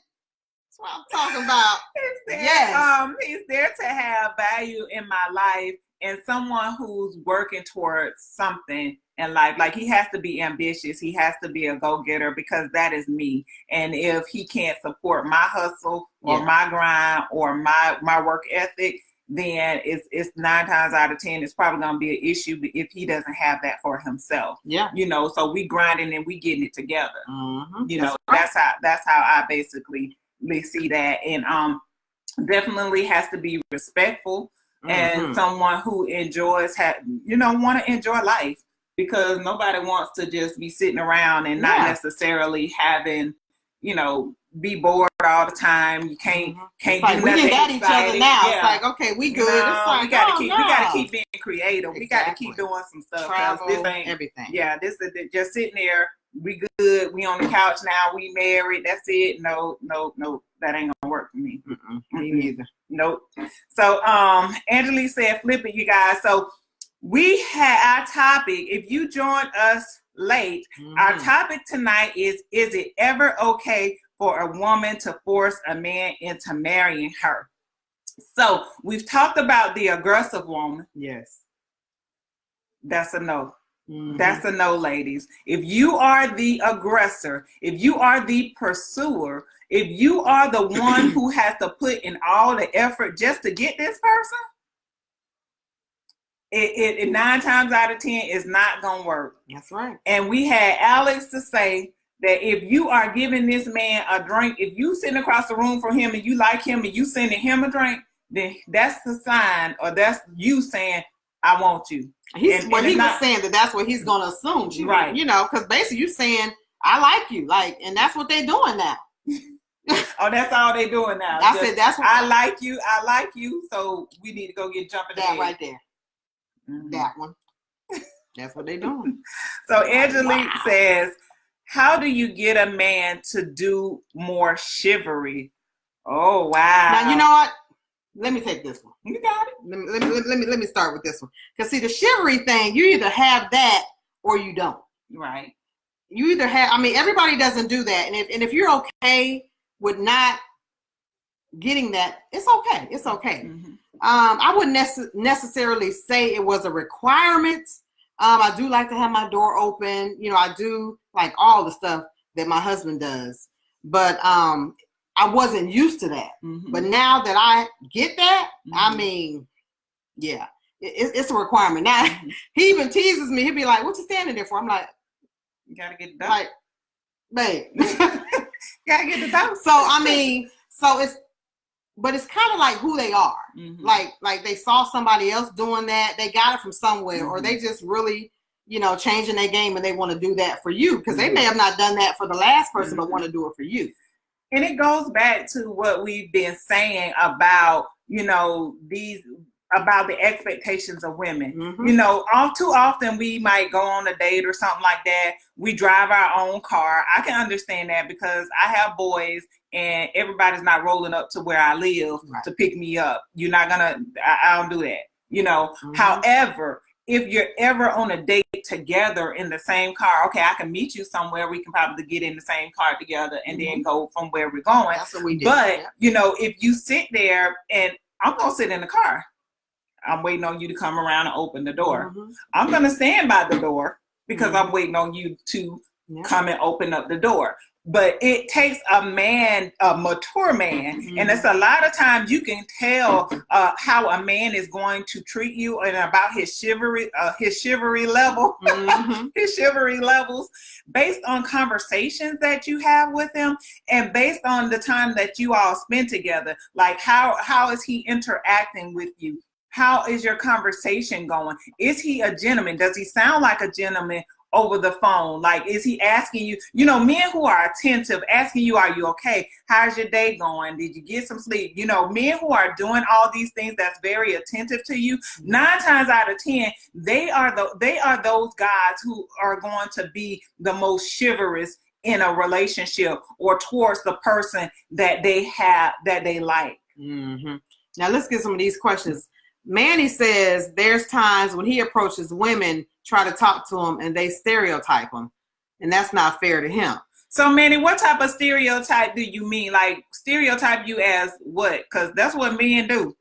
That's what I'm talking about. He's there. Yes. He's there to have value in my life and someone who's working towards something in life. Like, he has to be ambitious. He has to be a go-getter, because that is me. And if he can't support my hustle or my grind or my work ethic, then it's 9 times out of 10, it's probably going to be an issue if he doesn't have that for himself. Yeah. You know, so we grinding and we getting it together. Mm-hmm. You know, that's how I basically see that. And definitely has to be respectful and someone who enjoys want to enjoy life, because nobody wants to just be sitting around and not necessarily having, be bored all the time. You can't it's do like, nothing. We got each other now. Yeah. It's like, okay, we good. It's like, we gotta keep being creative. Exactly. We gotta keep doing some stuff. Travel, this ain't everything. Yeah, this is just sitting there. We good. We on the couch now. We married. That's it. No, that ain't gonna work for me. Me neither. Nope. So, Angelique said, flip it, you guys. So we had our topic. If you joined us late, our topic tonight is it ever okay for a woman to force a man into marrying her? So we've talked about the aggressive woman. Yes. That's a no. That's a no, ladies. If you are the aggressor, if you are the pursuer, if you are the one who has to put in all the effort just to get this person, it 9 times out of 10 is not gonna work. That's right. And we had Alex to say that if you are giving this man a drink, if you sitting across the room from him and you like him and you sending him a drink, then that's the sign, or that's you saying, I want you. He was saying that's what he's going to assume. Right. Because basically you saying, I like you. Like, and that's what they're doing now. Oh, that's all they're doing now. I like you. So we need to go get jumping. That right there. That one. That's what they're doing. So Angelique says, how do you get a man to do more chivalry? Oh, wow. Now, you know what? Let me take this one. You got it. Let me start with this one. Because see, the chivalry thing, you either have that or you don't. Right. You either have, everybody doesn't do that. And if you're okay with not getting that, it's okay. It's okay. I wouldn't necessarily say it was a requirement. I do like to have my door open. I do like all the stuff that my husband does. But I wasn't used to that. But now that I get that, it's a requirement. Now, he even teases me. He'll be like, what you standing there for? I'm like, you got to get it done. Like, babe. Got to get it done. So it's kind of like who they are. Like they saw somebody else doing that. They got it from somewhere, or they just really, changing their game and they want to do that for you. Because they may have not done that for the last person, but want to do it for you. And it goes back to what we've been saying about, about the expectations of women. All too often we might go on a date or something like that. We drive our own car. I can understand that because I have boys and everybody's not rolling up to where I live to pick me up. You're not gonna, I don't do that, However, if you're ever on a date together in the same car, okay, I can meet you somewhere. We can probably get in the same car together and then go from where we're going. That's what we do. But, if you sit there and I'm going to sit in the car, I'm waiting on you to come around and open the door. I'm going to stand by the door because I'm waiting on you to come and open up the door. But it takes a man, a mature man, and it's a lot of times you can tell how a man is going to treat you and about his chivalry level, his chivalry levels, based on conversations that you have with him and based on the time that you all spend together. Like how is he interacting with you? How is your conversation going? Is he a gentleman? Does he sound like a gentleman over the phone? Like, is he asking you, men who are attentive, asking you, are you okay? How's your day going? Did you get some sleep? Men who are doing all these things that's very attentive to you, 9 times out of 10, they are those guys who are going to be the most chivalrous in a relationship or towards the person that they like. Now let's get some of these questions. Manny says there's times when he approaches women, try to talk to them, and they stereotype them, and that's not fair to him. So, Manny, what type of stereotype do you mean? Like, stereotype you as what? Because that's what men do.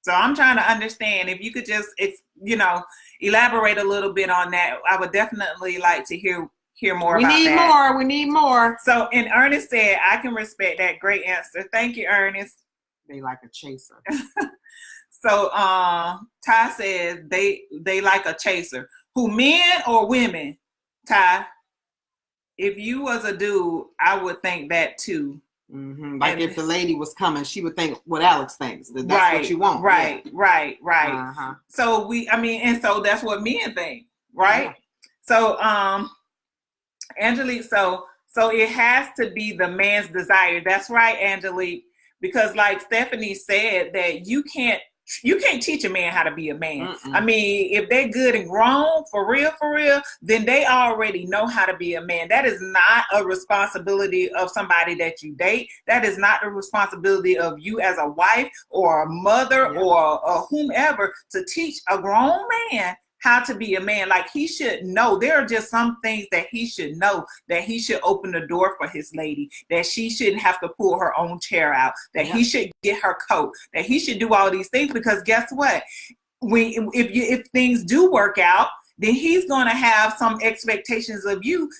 So I'm trying to understand. If you could just, elaborate a little bit on that, I would definitely like to hear more about that. We need more. So, and Ernest said, I can respect that. Great answer. Thank you, Ernest. They like a chaser. So, Ty says they like a chaser. Who, men or women? Ty, if you was a dude, I would think that too. Mm-hmm. Like, if the lady was coming, she would think what Alex thinks. That's what you want. Right. Uh-huh. So and so that's what men think, right? Yeah. So, Angelique, so it has to be the man's desire. That's right, Angelique, because like Stephanie said, that you can't teach a man how to be a man. Mm-mm. I mean, if they're good and grown, for real, then they already know how to be a man. That is not a responsibility of somebody that you date. That is not the responsibility of you as a wife or a mother or whomever to teach a grown man how to be a man. Like, he should know. There are just some things that he should know, that he should open the door for his lady, that she shouldn't have to pull her own chair out, that he should get her coat, that he should do all these things, because guess what? If things do work out, then he's going to have some expectations of you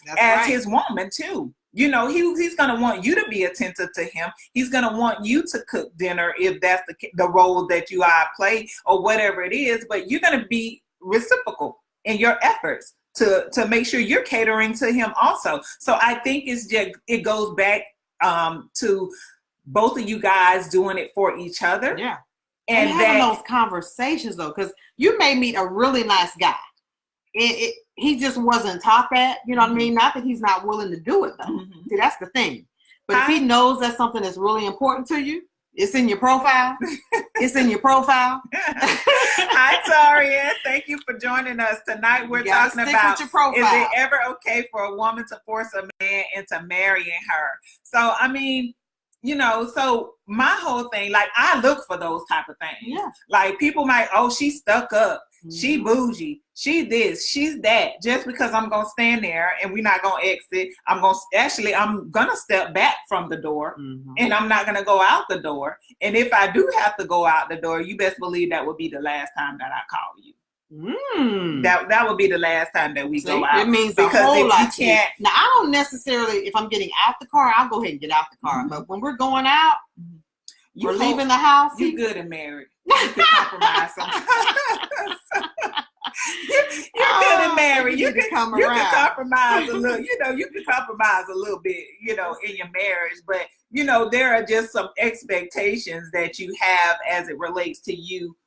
his woman too. You know, he's going to want you to be attentive to him. He's going to want you to cook dinner if that's the role that you play or whatever it is, but you're going to be reciprocal in your efforts to make sure you're catering to him also. So I think it goes back to both of you guys doing it for each other. Yeah. And having those conversations, though, because you may meet a really nice guy. He just wasn't taught that, you know what I mean? Not that he's not willing to do it, though. Mm-hmm. See, that's the thing. But if he knows that's something that's really important to you, it's in your profile. It's in your profile. Hi, Taria. Thank you for joining us tonight. We're talking about, is it ever okay for a woman to force a man into marrying her? So, I mean, so my whole thing, like, I look for those type of things. Yeah. Like, people might, she's stuck up. Mm-hmm. She bougie. She this. She's that. Just because I'm going to stand there and we're not going to exit, I'm going to step back from the door, and I'm not going to go out the door. And if I do have to go out the door, you best believe that would be the last time that I call you. That would be the last time that we go out. It means because a whole lot to you. Now, I don't necessarily, if I'm getting out the car, I'll go ahead and get out the car. Mm-hmm. But when we're going out, we're leaving the house. You good and married. You can compromise sometimes. You're good and married. You can compromise a little. You can compromise a little bit, in your marriage. But, there are just some expectations that you have as it relates to you,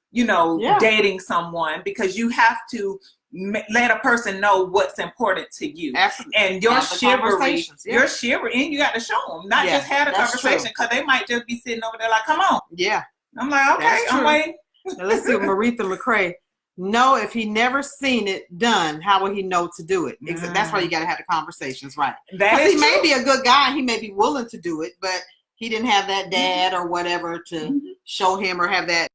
dating someone, because you have to let a person know what's important to you. Absolutely. And your chivalry, and you got to show them, not just have a conversation, because they might just be sitting over there like, come on. Yeah. I'm like, okay, I'm waiting. Now, let's see what Maritha McCrae. No, if he never seen it done, how will he know to do it? That's why you got to have the conversations, right? Because he may be a good guy, and he may be willing to do it, but he didn't have that dad or whatever to show him, or have that,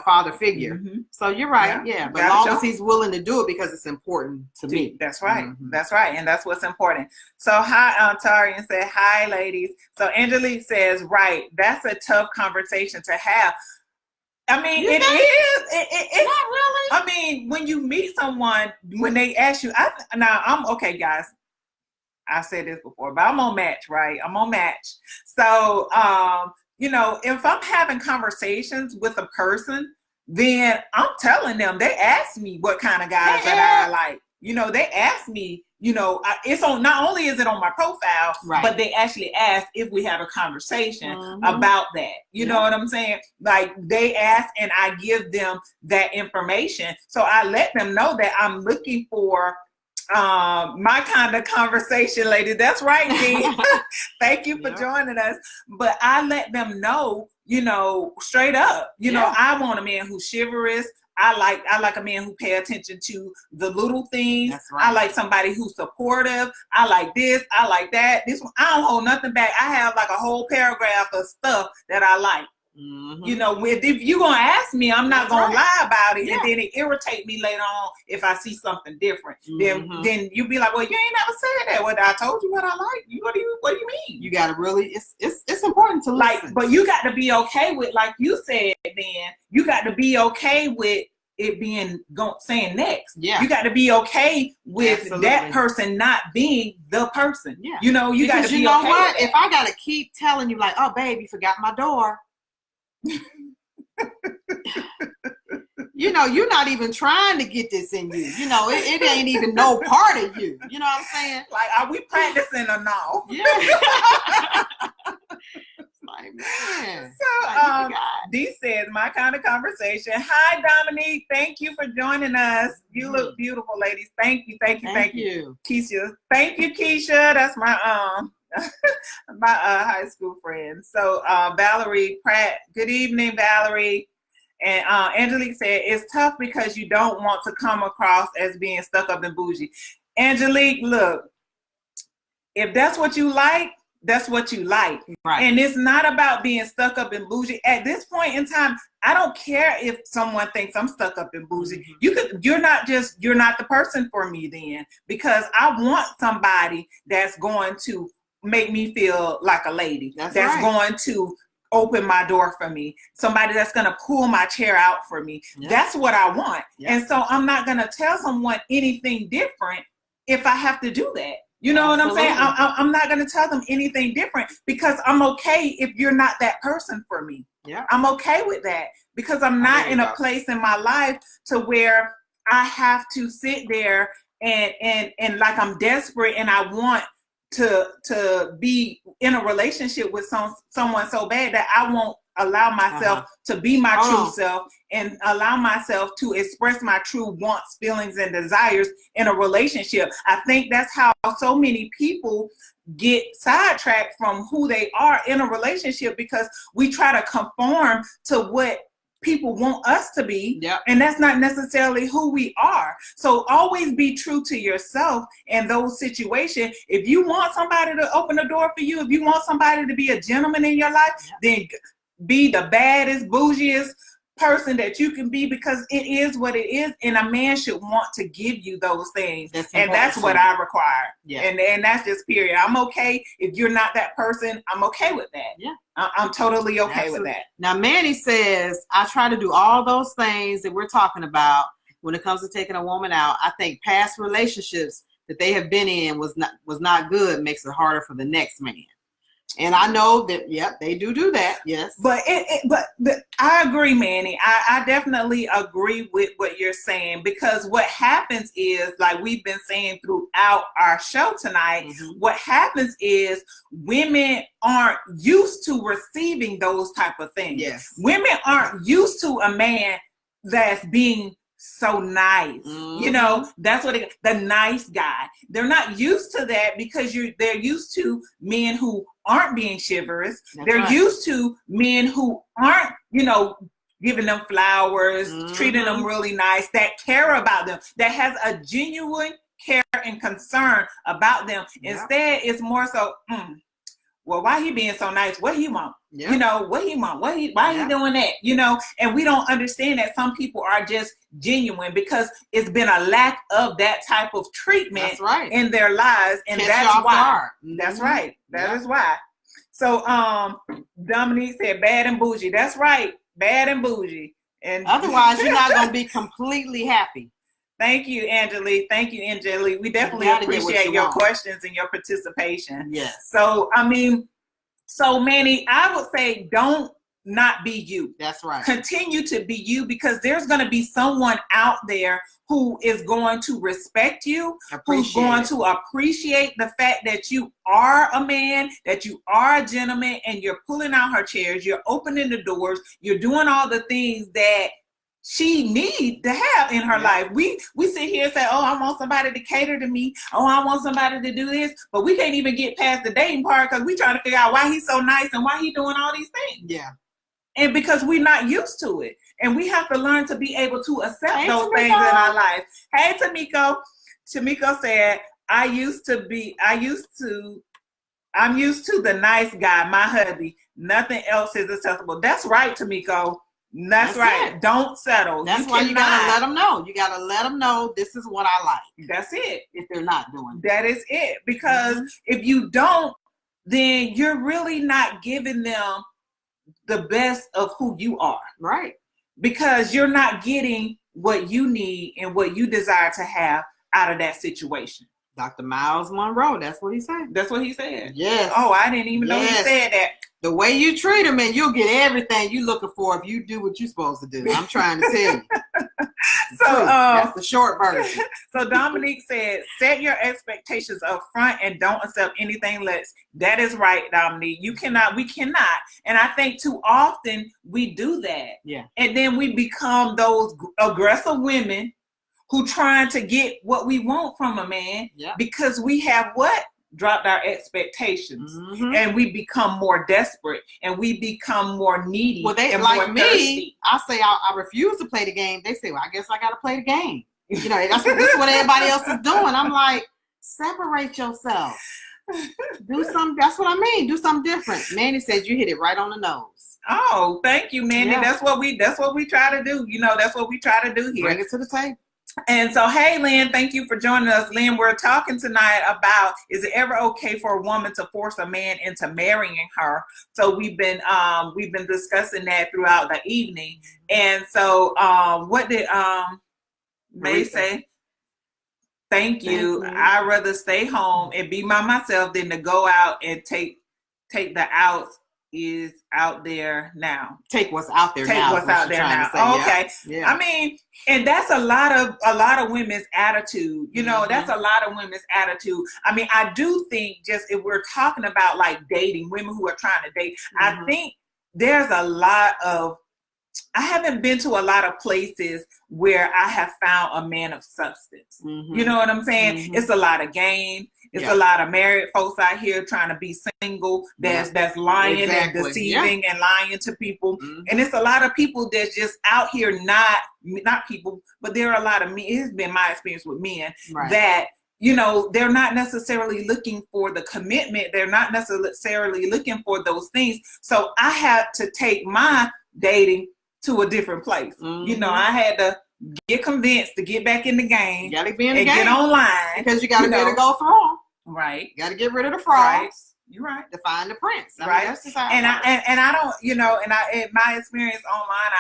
father figure. Mm-hmm. So you're right. Yeah. But as long as he's willing to do it, because it's important to me. That's right. Mm-hmm. That's right. And that's what's important. So hi, Tarian said, hi, ladies. So Angelique says, right. That's a tough conversation to have. I mean, it is. It's not really. I mean, when you meet someone, when they ask you, I'm okay, guys. I said this before, but I'm on Match, right? I'm on Match. So, if I'm having conversations with a person, then I'm telling them, they ask me what kind of guys that I like. They ask me, it's on, not only is it on my profile, but they actually ask if we have a conversation about that. You know what I'm saying? Like, they ask and I give them that information. So I let them know that I'm looking for my kind of conversation, lady. That's right, Dee. Thank you for joining us. But I let them know, straight up, I want a man who's chivalrous. I like a man who pay attention to the little things. That's right. I like somebody who's supportive. I like this. I like that. This one, I don't hold nothing back. I have like a whole paragraph of stuff that I like. You know, if you're going to ask me, I'm not going to lie about it. Yeah. And then it irritate me later on if I see something different. Then you be like, well, you ain't never said that. Well, I told you what I like. What do you mean? You got to really, it's important to listen. But you got to be okay with, like you said, then you got to be okay with it being saying next. Yeah. You got to be okay with that person not being the person. Yeah. You know, you got to be okay. You know what? If I got to keep telling you like, oh, babe, you forgot my door. You know, you're not even trying to get this in you. You know, it ain't even no part of you. You know what I'm saying? Like, are we practicing or no? Yeah. Like, man. So, D says, my kind of conversation. Hi, Dominique. Thank you for joining us. You look beautiful, ladies. Thank you. Keisha. Thank you, Keisha. That's my my high school friend. So, Valerie Pratt. Good evening, Valerie. And Angelique said, it's tough because you don't want to come across as being stuck up and bougie. Angelique, look, if that's what you like, that's what you like. Right. And it's not about being stuck up and bougie. At this point in time, I don't care if someone thinks I'm stuck up and bougie. You're not the person for me then, because I want somebody that's going to make me feel like a lady. That's going to open my door for me. Somebody that's going to pull my chair out for me. Yeah. That's what I want. Yeah. And so I'm not going to tell someone anything different if I have to do that. You know what I'm saying? I'm not going to tell them anything different because I'm okay if you're not that person for me. Yeah. I'm okay with that because I'm not in a place in my life to where I have to sit there and like I'm desperate and I want to be in a relationship with someone so bad that I won't allow myself to be my true self and allow myself to express my true wants, feelings, and desires in a relationship. I think that's how so many people get sidetracked from who they are in a relationship because we try to conform to what people want us to be, and that's not necessarily who we are. So always be true to yourself in those situations. If you want somebody to open the door for you, if you want somebody to be a gentleman in your life, then be the baddest, bougiest person that you can be, because it is what it is, and a man should want to give you those things. And that's what I require. And that's just period. I'm okay if you're not that person. I'm okay with that. I'm totally okay with that. Now Manny says, I try to do all those things that we're talking about when it comes to taking a woman out. I think past relationships that they have been in was not good, makes it harder for the next man. And I know that, they do that. Yes. But I agree, Manny. I definitely agree with what you're saying, because what happens is, like we've been saying throughout our show tonight, what happens is women aren't used to receiving those type of things. Yes. Women aren't used to a man that's being so nice. You know, that's what the nice guy. They're not used to that because they're used to men who aren't being chivalrous. They're used to men who aren't, giving them flowers, treating them really nice, that care about them, that has a genuine care and concern about them. Instead, it's more so, well, why he being so nice? What he want? What he want? Why he doing that? And we don't understand that some people are just genuine because it's been a lack of that type of treatment in their lives. And that's why. That's right. That is why. So Dominique said bad and bougie. That's right. Bad and bougie. And otherwise you're not going to be completely happy. Thank you, Angelique. We definitely appreciate your questions and your participation. Yes. So, Manny, I would say don't not be you. That's right. Continue to be you, because there's going to be someone out there who is going to respect you, who's going to appreciate the fact that you are a man, that you are a gentleman, and you're pulling out her chairs, you're opening the doors, you're doing all the things that she need to have in her life. We sit here and say, oh, I want somebody to cater to me. Oh, I want somebody to do this. But we can't even get past the dating part because we trying to figure out why he's so nice and why he doing all these things. Yeah. And because we're not used to it. And we have to learn to be able to accept those things in our life. Hey, Tamiko. Tamiko said, I used to I'm used to the nice guy, my hubby. Nothing else is acceptable. That's right, Tamiko. That's right. It. Don't settle. That's why you gotta let them know. You gotta let them know this is what I like. That's it. If they're not doing that is it. Because if you don't, then you're really not giving them the best of who you are. Right. Because you're not getting what you need and what you desire to have out of that situation. Dr. Miles Monroe, that's what he said. That's what he said. Yes. Oh, I didn't even know he said that. The way you treat them, and you'll get everything you're looking for if you do what you're supposed to do. I'm trying to tell you. So that's the short version. So Dominique said, set your expectations up front and don't accept anything less. That is right, Dominique. We cannot. And I think too often we do that. Yeah. And then we become those aggressive women who trying to get what we want from a man because we have dropped our expectations, and we become more desperate, and we become more needy. Well, they and like more me. Thirsty. I say I refuse to play the game. They say, well, I guess I got to play the game. You know, this is what everybody else is doing. I'm like, separate yourself. Do something. That's what I mean. Do something different. Manny says you hit it right on the nose. Oh, thank you, Manny. Yeah. That's what we try to do. You know, that's what we try to do here. Bring it to the table. And so, hey, Lynn, thank you for joining us. Lynn, we're talking tonight about, is it ever okay for a woman to force a man into marrying her? So we've been discussing that throughout the evening. And so what did May say? Thank you. I'd rather stay home and be by myself than to go out and take the outs is out there now. Take what's out there now. Take what's out there now. Okay. Yeah. I mean, and that's a lot of women's attitude. You know, that's a lot of women's attitude. I mean, I do think, just if we're talking about like dating, women who are trying to date, I think there's a lot of, I haven't been to a lot of places where I have found a man of substance. You know what I'm saying? It's a lot of game. It's a lot of married folks out here trying to be single that's lying and deceiving and lying to people. And it's a lot of people that's just out here not people, but there are a lot of men. It has been my experience with men that, you know, they're not necessarily looking for the commitment. They're not necessarily looking for those things. So I had to take my dating to a different place. You know, I had to get convinced to get back in the game. You gotta be in the game. Get online. Because you gotta be able to go through them. Right. You gotta get rid of the frogs. Right. You're right. To find the prince. I mean, that's just how I don't, you know, and in my experience online,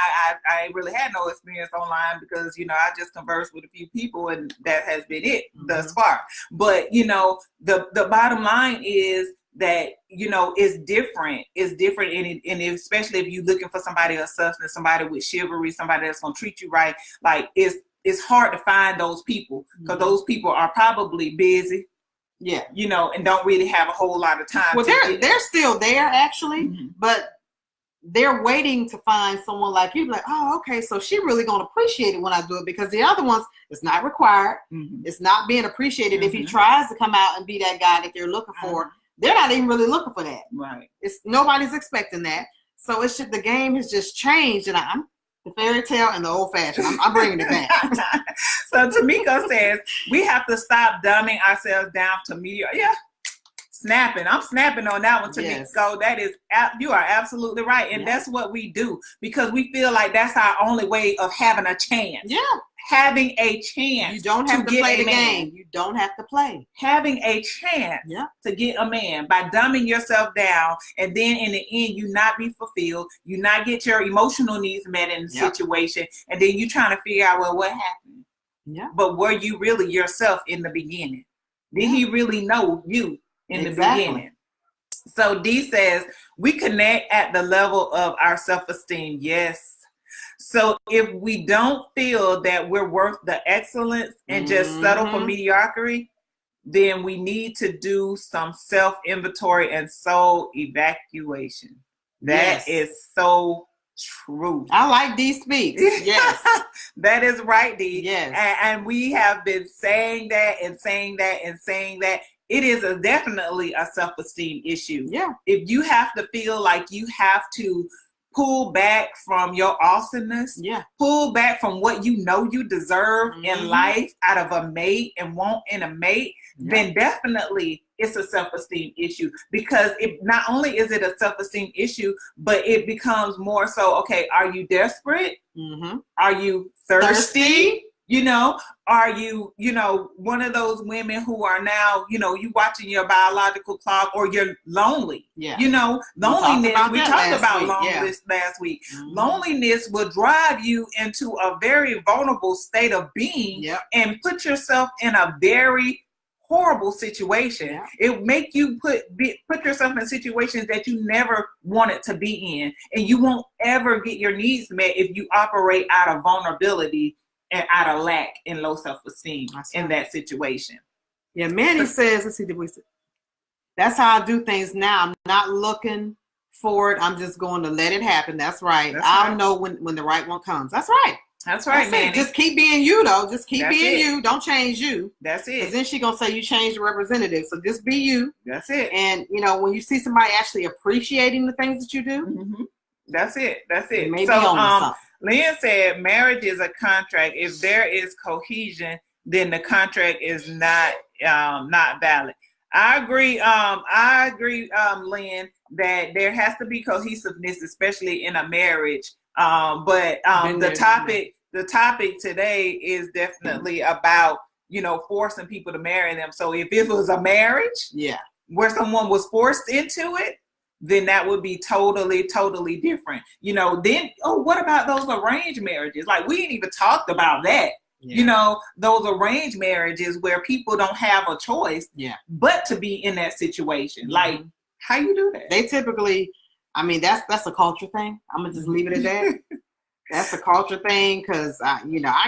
I really had no experience online because, you know, I just conversed with a few people and that has been it thus far. But, you know, the bottom line is that, you know, it's different. It's different. And especially if you're looking for somebody of substance, somebody with chivalry, somebody that's going to treat you right. Like it's hard to find those people because those people are probably busy. Yeah, you know, and don't really have a whole lot of time. Well, they're still there actually, but they're waiting to find someone like you. Like, oh, okay, so she really gonna appreciate it when I do it, because the other ones, it's not required. It's not being appreciated. If he tries to come out and be that guy that they're looking for, they're not even really looking for that. Right. It's nobody's expecting that. So it's just the game has just changed, and I'm the fairy tale and the old fashioned. I'm bringing it back. So Tamika says we have to stop dumbing ourselves down to media. Yeah, snapping. I'm snapping on that one, Tamika. Yes. So that is, you are absolutely right, and that's what we do because we feel like that's our only way of having a chance. Yeah. Having a chance. You don't have to play the game. You don't have to play. Having a chance to get a man by dumbing yourself down, and then in the end you not be fulfilled, you not get your emotional needs met in the situation, and then you trying to figure out, well, what happened? Yeah. But were you really yourself in the beginning? Did he really know you in the beginning? So D says we connect at the level of our self-esteem. Yes. So if we don't feel that we're worth the excellence and just settle for mediocrity, then we need to do some self-inventory and soul evacuation. That is so true. I like D speaks. Yes. That is right, D. Yes. And we have been saying that and saying that and saying that. It is definitely a self-esteem issue. Yeah. If you have to feel like you have to pull back from your awesomeness, pull back from what you know you deserve in life out of a mate and want in a mate, then definitely it's a self-esteem issue, because it not only is it a self-esteem issue, but it becomes more so, okay, are you desperate? Are you thirsty? You know, are you, one of those women who are now, you watching your biological clock, or you're lonely? Loneliness. We talked about loneliness last week. Loneliness will drive you into a very vulnerable state of being and put yourself in a very horrible situation. It make you put yourself in situations that you never wanted to be in, and you won't ever get your needs met if you operate out of vulnerability and out of lack and low self-esteem in that situation. Yeah, Manny says, let's see, that's how I do things now. I'm not looking for it. I'm just going to let it happen. That's right. I'll know when the right one comes. That's right. That's right, Manny. Just keep being you, though. Just keep being you. Don't change you. That's it. Because then she's going to say you changed the representative. So just be you. That's it. And, when you see somebody actually appreciating the things that you do. That's it. That's it. Maybe something. Lynn said marriage is a contract. If there is cohesion, then the contract is not valid. I agree, Lynn, that there has to be cohesiveness, especially in a marriage. But the topic today is definitely about, forcing people to marry them. So if it was a marriage where someone was forced into it, then that would be totally different. Then, what about those arranged marriages? Like, we ain't even talked about that. Those arranged marriages where people don't have a choice but to be in that situation. Like, how you do that? They typically, that's a culture thing. I'm gonna just leave it at that. That's a culture thing, because I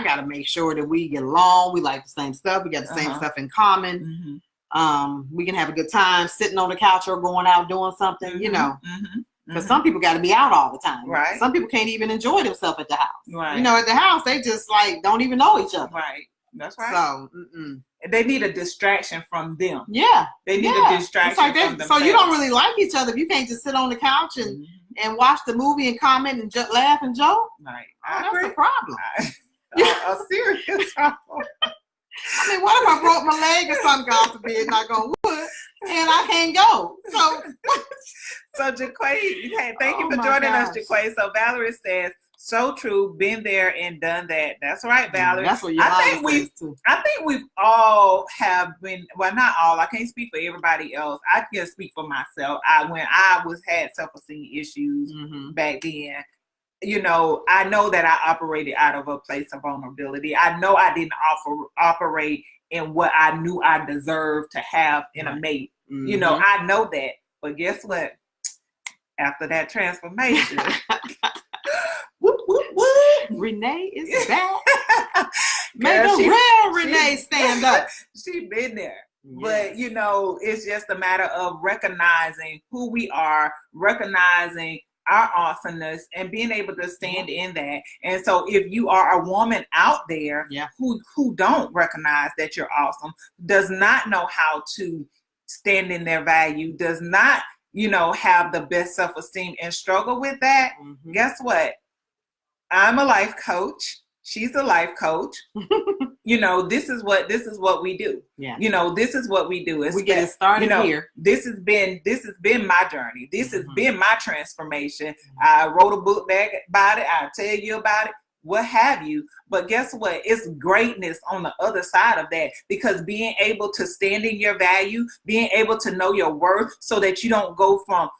got to make sure that we get along. We like the same stuff. We got the same stuff in common. We can have a good time sitting on the couch or going out doing something, because some people got to be out all the time. Right. Some people can't even enjoy themselves at the house. Right. At the house, they just don't even know each other. Right. That's right. So, they need a distraction from them. Yeah. They need a distraction from themselves. So you don't really like each other if you can't just sit on the couch and watch the movie and comment and laugh and joke. Right. That's a problem. A serious problem. What if I broke my leg or something, God forbid, not going to wood, and I can't go? So Jaquay, thank you for joining us, Jaquay. So Valerie says, so true, been there and done that. That's right, Valerie. That's what I think we've all have been, well, not all, I can't speak for everybody else. I can speak for myself. When I had self-esteem issues back then, I know that I operated out of a place of vulnerability. I know I didn't operate in what I knew I deserved to have in a mate. I know that. But guess what? After that transformation, whoop, whoop, whoop. Renee is back. Make a real Renee stand up. She been there. Yes. But, it's just a matter of recognizing who we are, recognizing our awesomeness, and being able to stand in that. And so if you are a woman out there who don't recognize that you're awesome, does not know how to stand in their value, does not, have the best self-esteem and struggle with that, guess what? I'm a life coach. She's a life coach. This is what we do. Yeah. This is what we do. We get it started here. This has been my journey. This has been my transformation. I wrote a book about it. I'll tell you about it, what have you. But guess what? It's greatness on the other side of that, because being able to stand in your value, being able to know your worth, so that you don't go from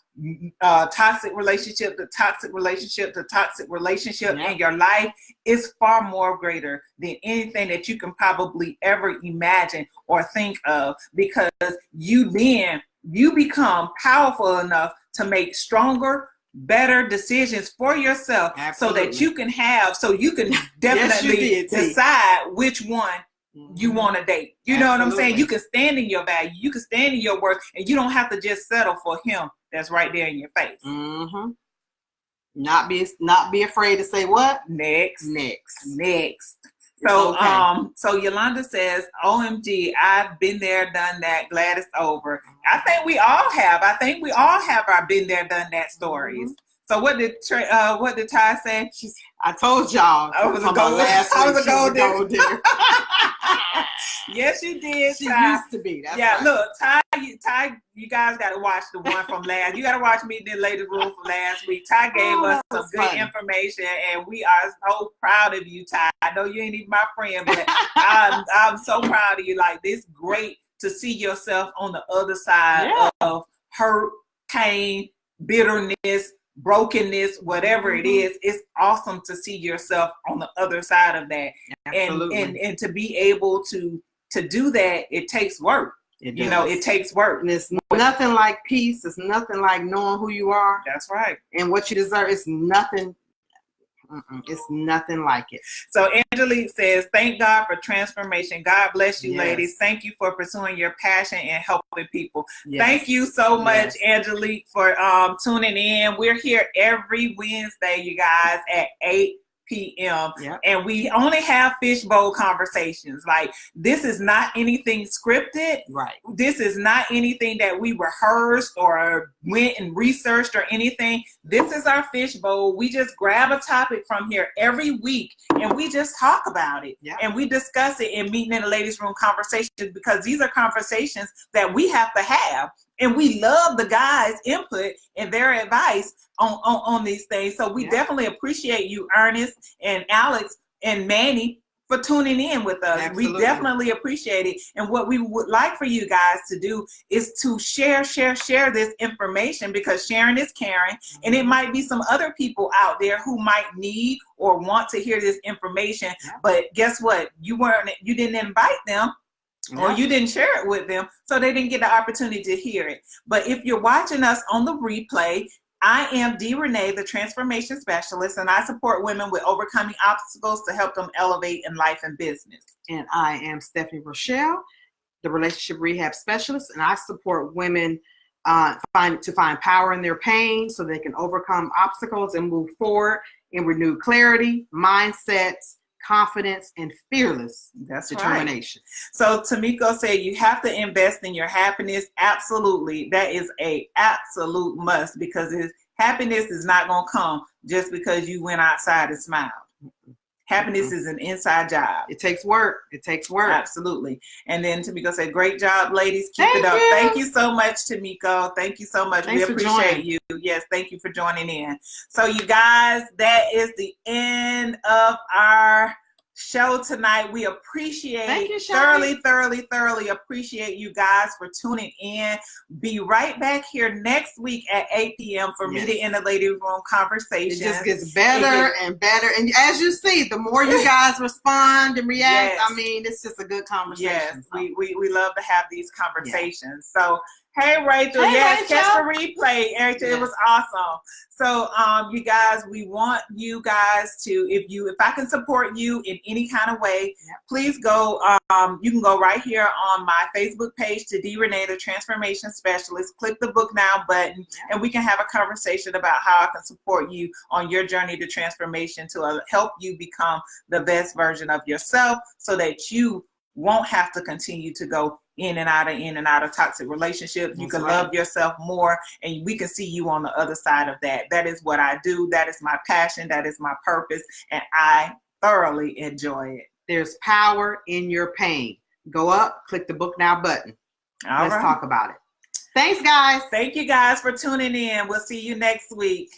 toxic relationship to toxic relationship to toxic relationship in your life, is far more greater than anything that you can probably ever imagine or think of, because you become powerful enough to make stronger, better decisions for yourself. Absolutely. So that you can definitely decide which one you want to date. You know what I'm saying? You can stand in your value, you can stand in your worth, and you don't have to just settle for him that's right there in your face. Not be afraid to say what? Next. So so Yolanda says, OMG, I've been there, done that, glad it's over. I think we all have. I think we all have our been there, done that stories. So what did Ty say? I told y'all. I was a gold. I was a gold digger. Yes, you did. She Ty. used to be. That's yeah, right. Look, Ty, you guys got to watch the one from last. You got to watch Meeting in the Ladies Room from last week. Ty gave us some good information, and we are so proud of you, Ty. I know you ain't even my friend, but I'm so proud of you. Like, it's great to see yourself on the other side of hurt, pain, bitterness, brokenness, whatever it is. It's awesome to see yourself on the other side of that. Absolutely. And to be able to do that, it takes work. It takes work. And it's nothing like peace. It's nothing like knowing who you are. That's right. And what you deserve. It's nothing. It's nothing like it. So Angelique says, thank God for transformation. God bless you, ladies. Thank you for pursuing your passion and helping people. Thank you so much, Angelique, for tuning in. We're here every Wednesday, you guys, at 8 p.m. And we only have fishbowl conversations. Like, this is not anything scripted. Right. This is not anything that we rehearsed or went and researched or anything. This is our fishbowl. We just grab a topic from here every week and we just talk about it. And we discuss it in Meeting in the Ladies Room conversations, because these are conversations that we have to have. And we love the guys' input and their advice on these things. So we definitely appreciate you, Ernest and Alex and Manny, for tuning in with us. Absolutely. We definitely appreciate it. And what we would like for you guys to do is to share this information, because sharing is caring. And it might be some other people out there who might need or want to hear this information. But guess what? You didn't invite them. Or you didn't share it with them, so they didn't get the opportunity to hear it. But if you're watching us on the replay, I am D.Renee, the transformation specialist, and I support women with overcoming obstacles to help them elevate in life and business. And I am Stephanie Rochelle, the relationship rehab specialist, and I support women to find power in their pain so they can overcome obstacles and move forward in renewed clarity, mindsets, confidence, and fearless determination. So Tamiko said you have to invest in your happiness. Absolutely. That is a absolute must, because happiness is not going to come just because you went outside and smiled. Happiness is an inside job. It takes work. It takes work. Absolutely. And then Tamiko said, great job, ladies. Keep it up. Thank you so much, Tamiko. Thank you so much. We appreciate you. Yes, thank you for joining in. So you guys, that is the end of our show tonight. We appreciate thoroughly appreciate you guys for tuning in. Be right back here next week at 8 p.m. for Meeting in the Ladies Room conversation. It just gets better and better. And as you see, the more you guys respond and react, I mean, it's just a good conversation. Yes, so. we love to have these conversations. So hey, Rachel. Yes, catch the replay. Rachel, it was awesome. So, you guys, we want you guys to, if I can support you in any kind of way, please go. You can go right here on my Facebook page to D.Renee, the transformation specialist. Click the book now button, and we can have a conversation about how I can support you on your journey to transformation to help you become the best version of yourself, so that you won't have to continue to go in and out of toxic relationships. You can love yourself more, and we can see you on the other side of that. That is what I do. That is my passion. That is my purpose, and I thoroughly enjoy it. There's power in your pain. Go up, click the book now button. Let's talk about it. Thanks, guys. Thank you guys for tuning in. We'll see you next week.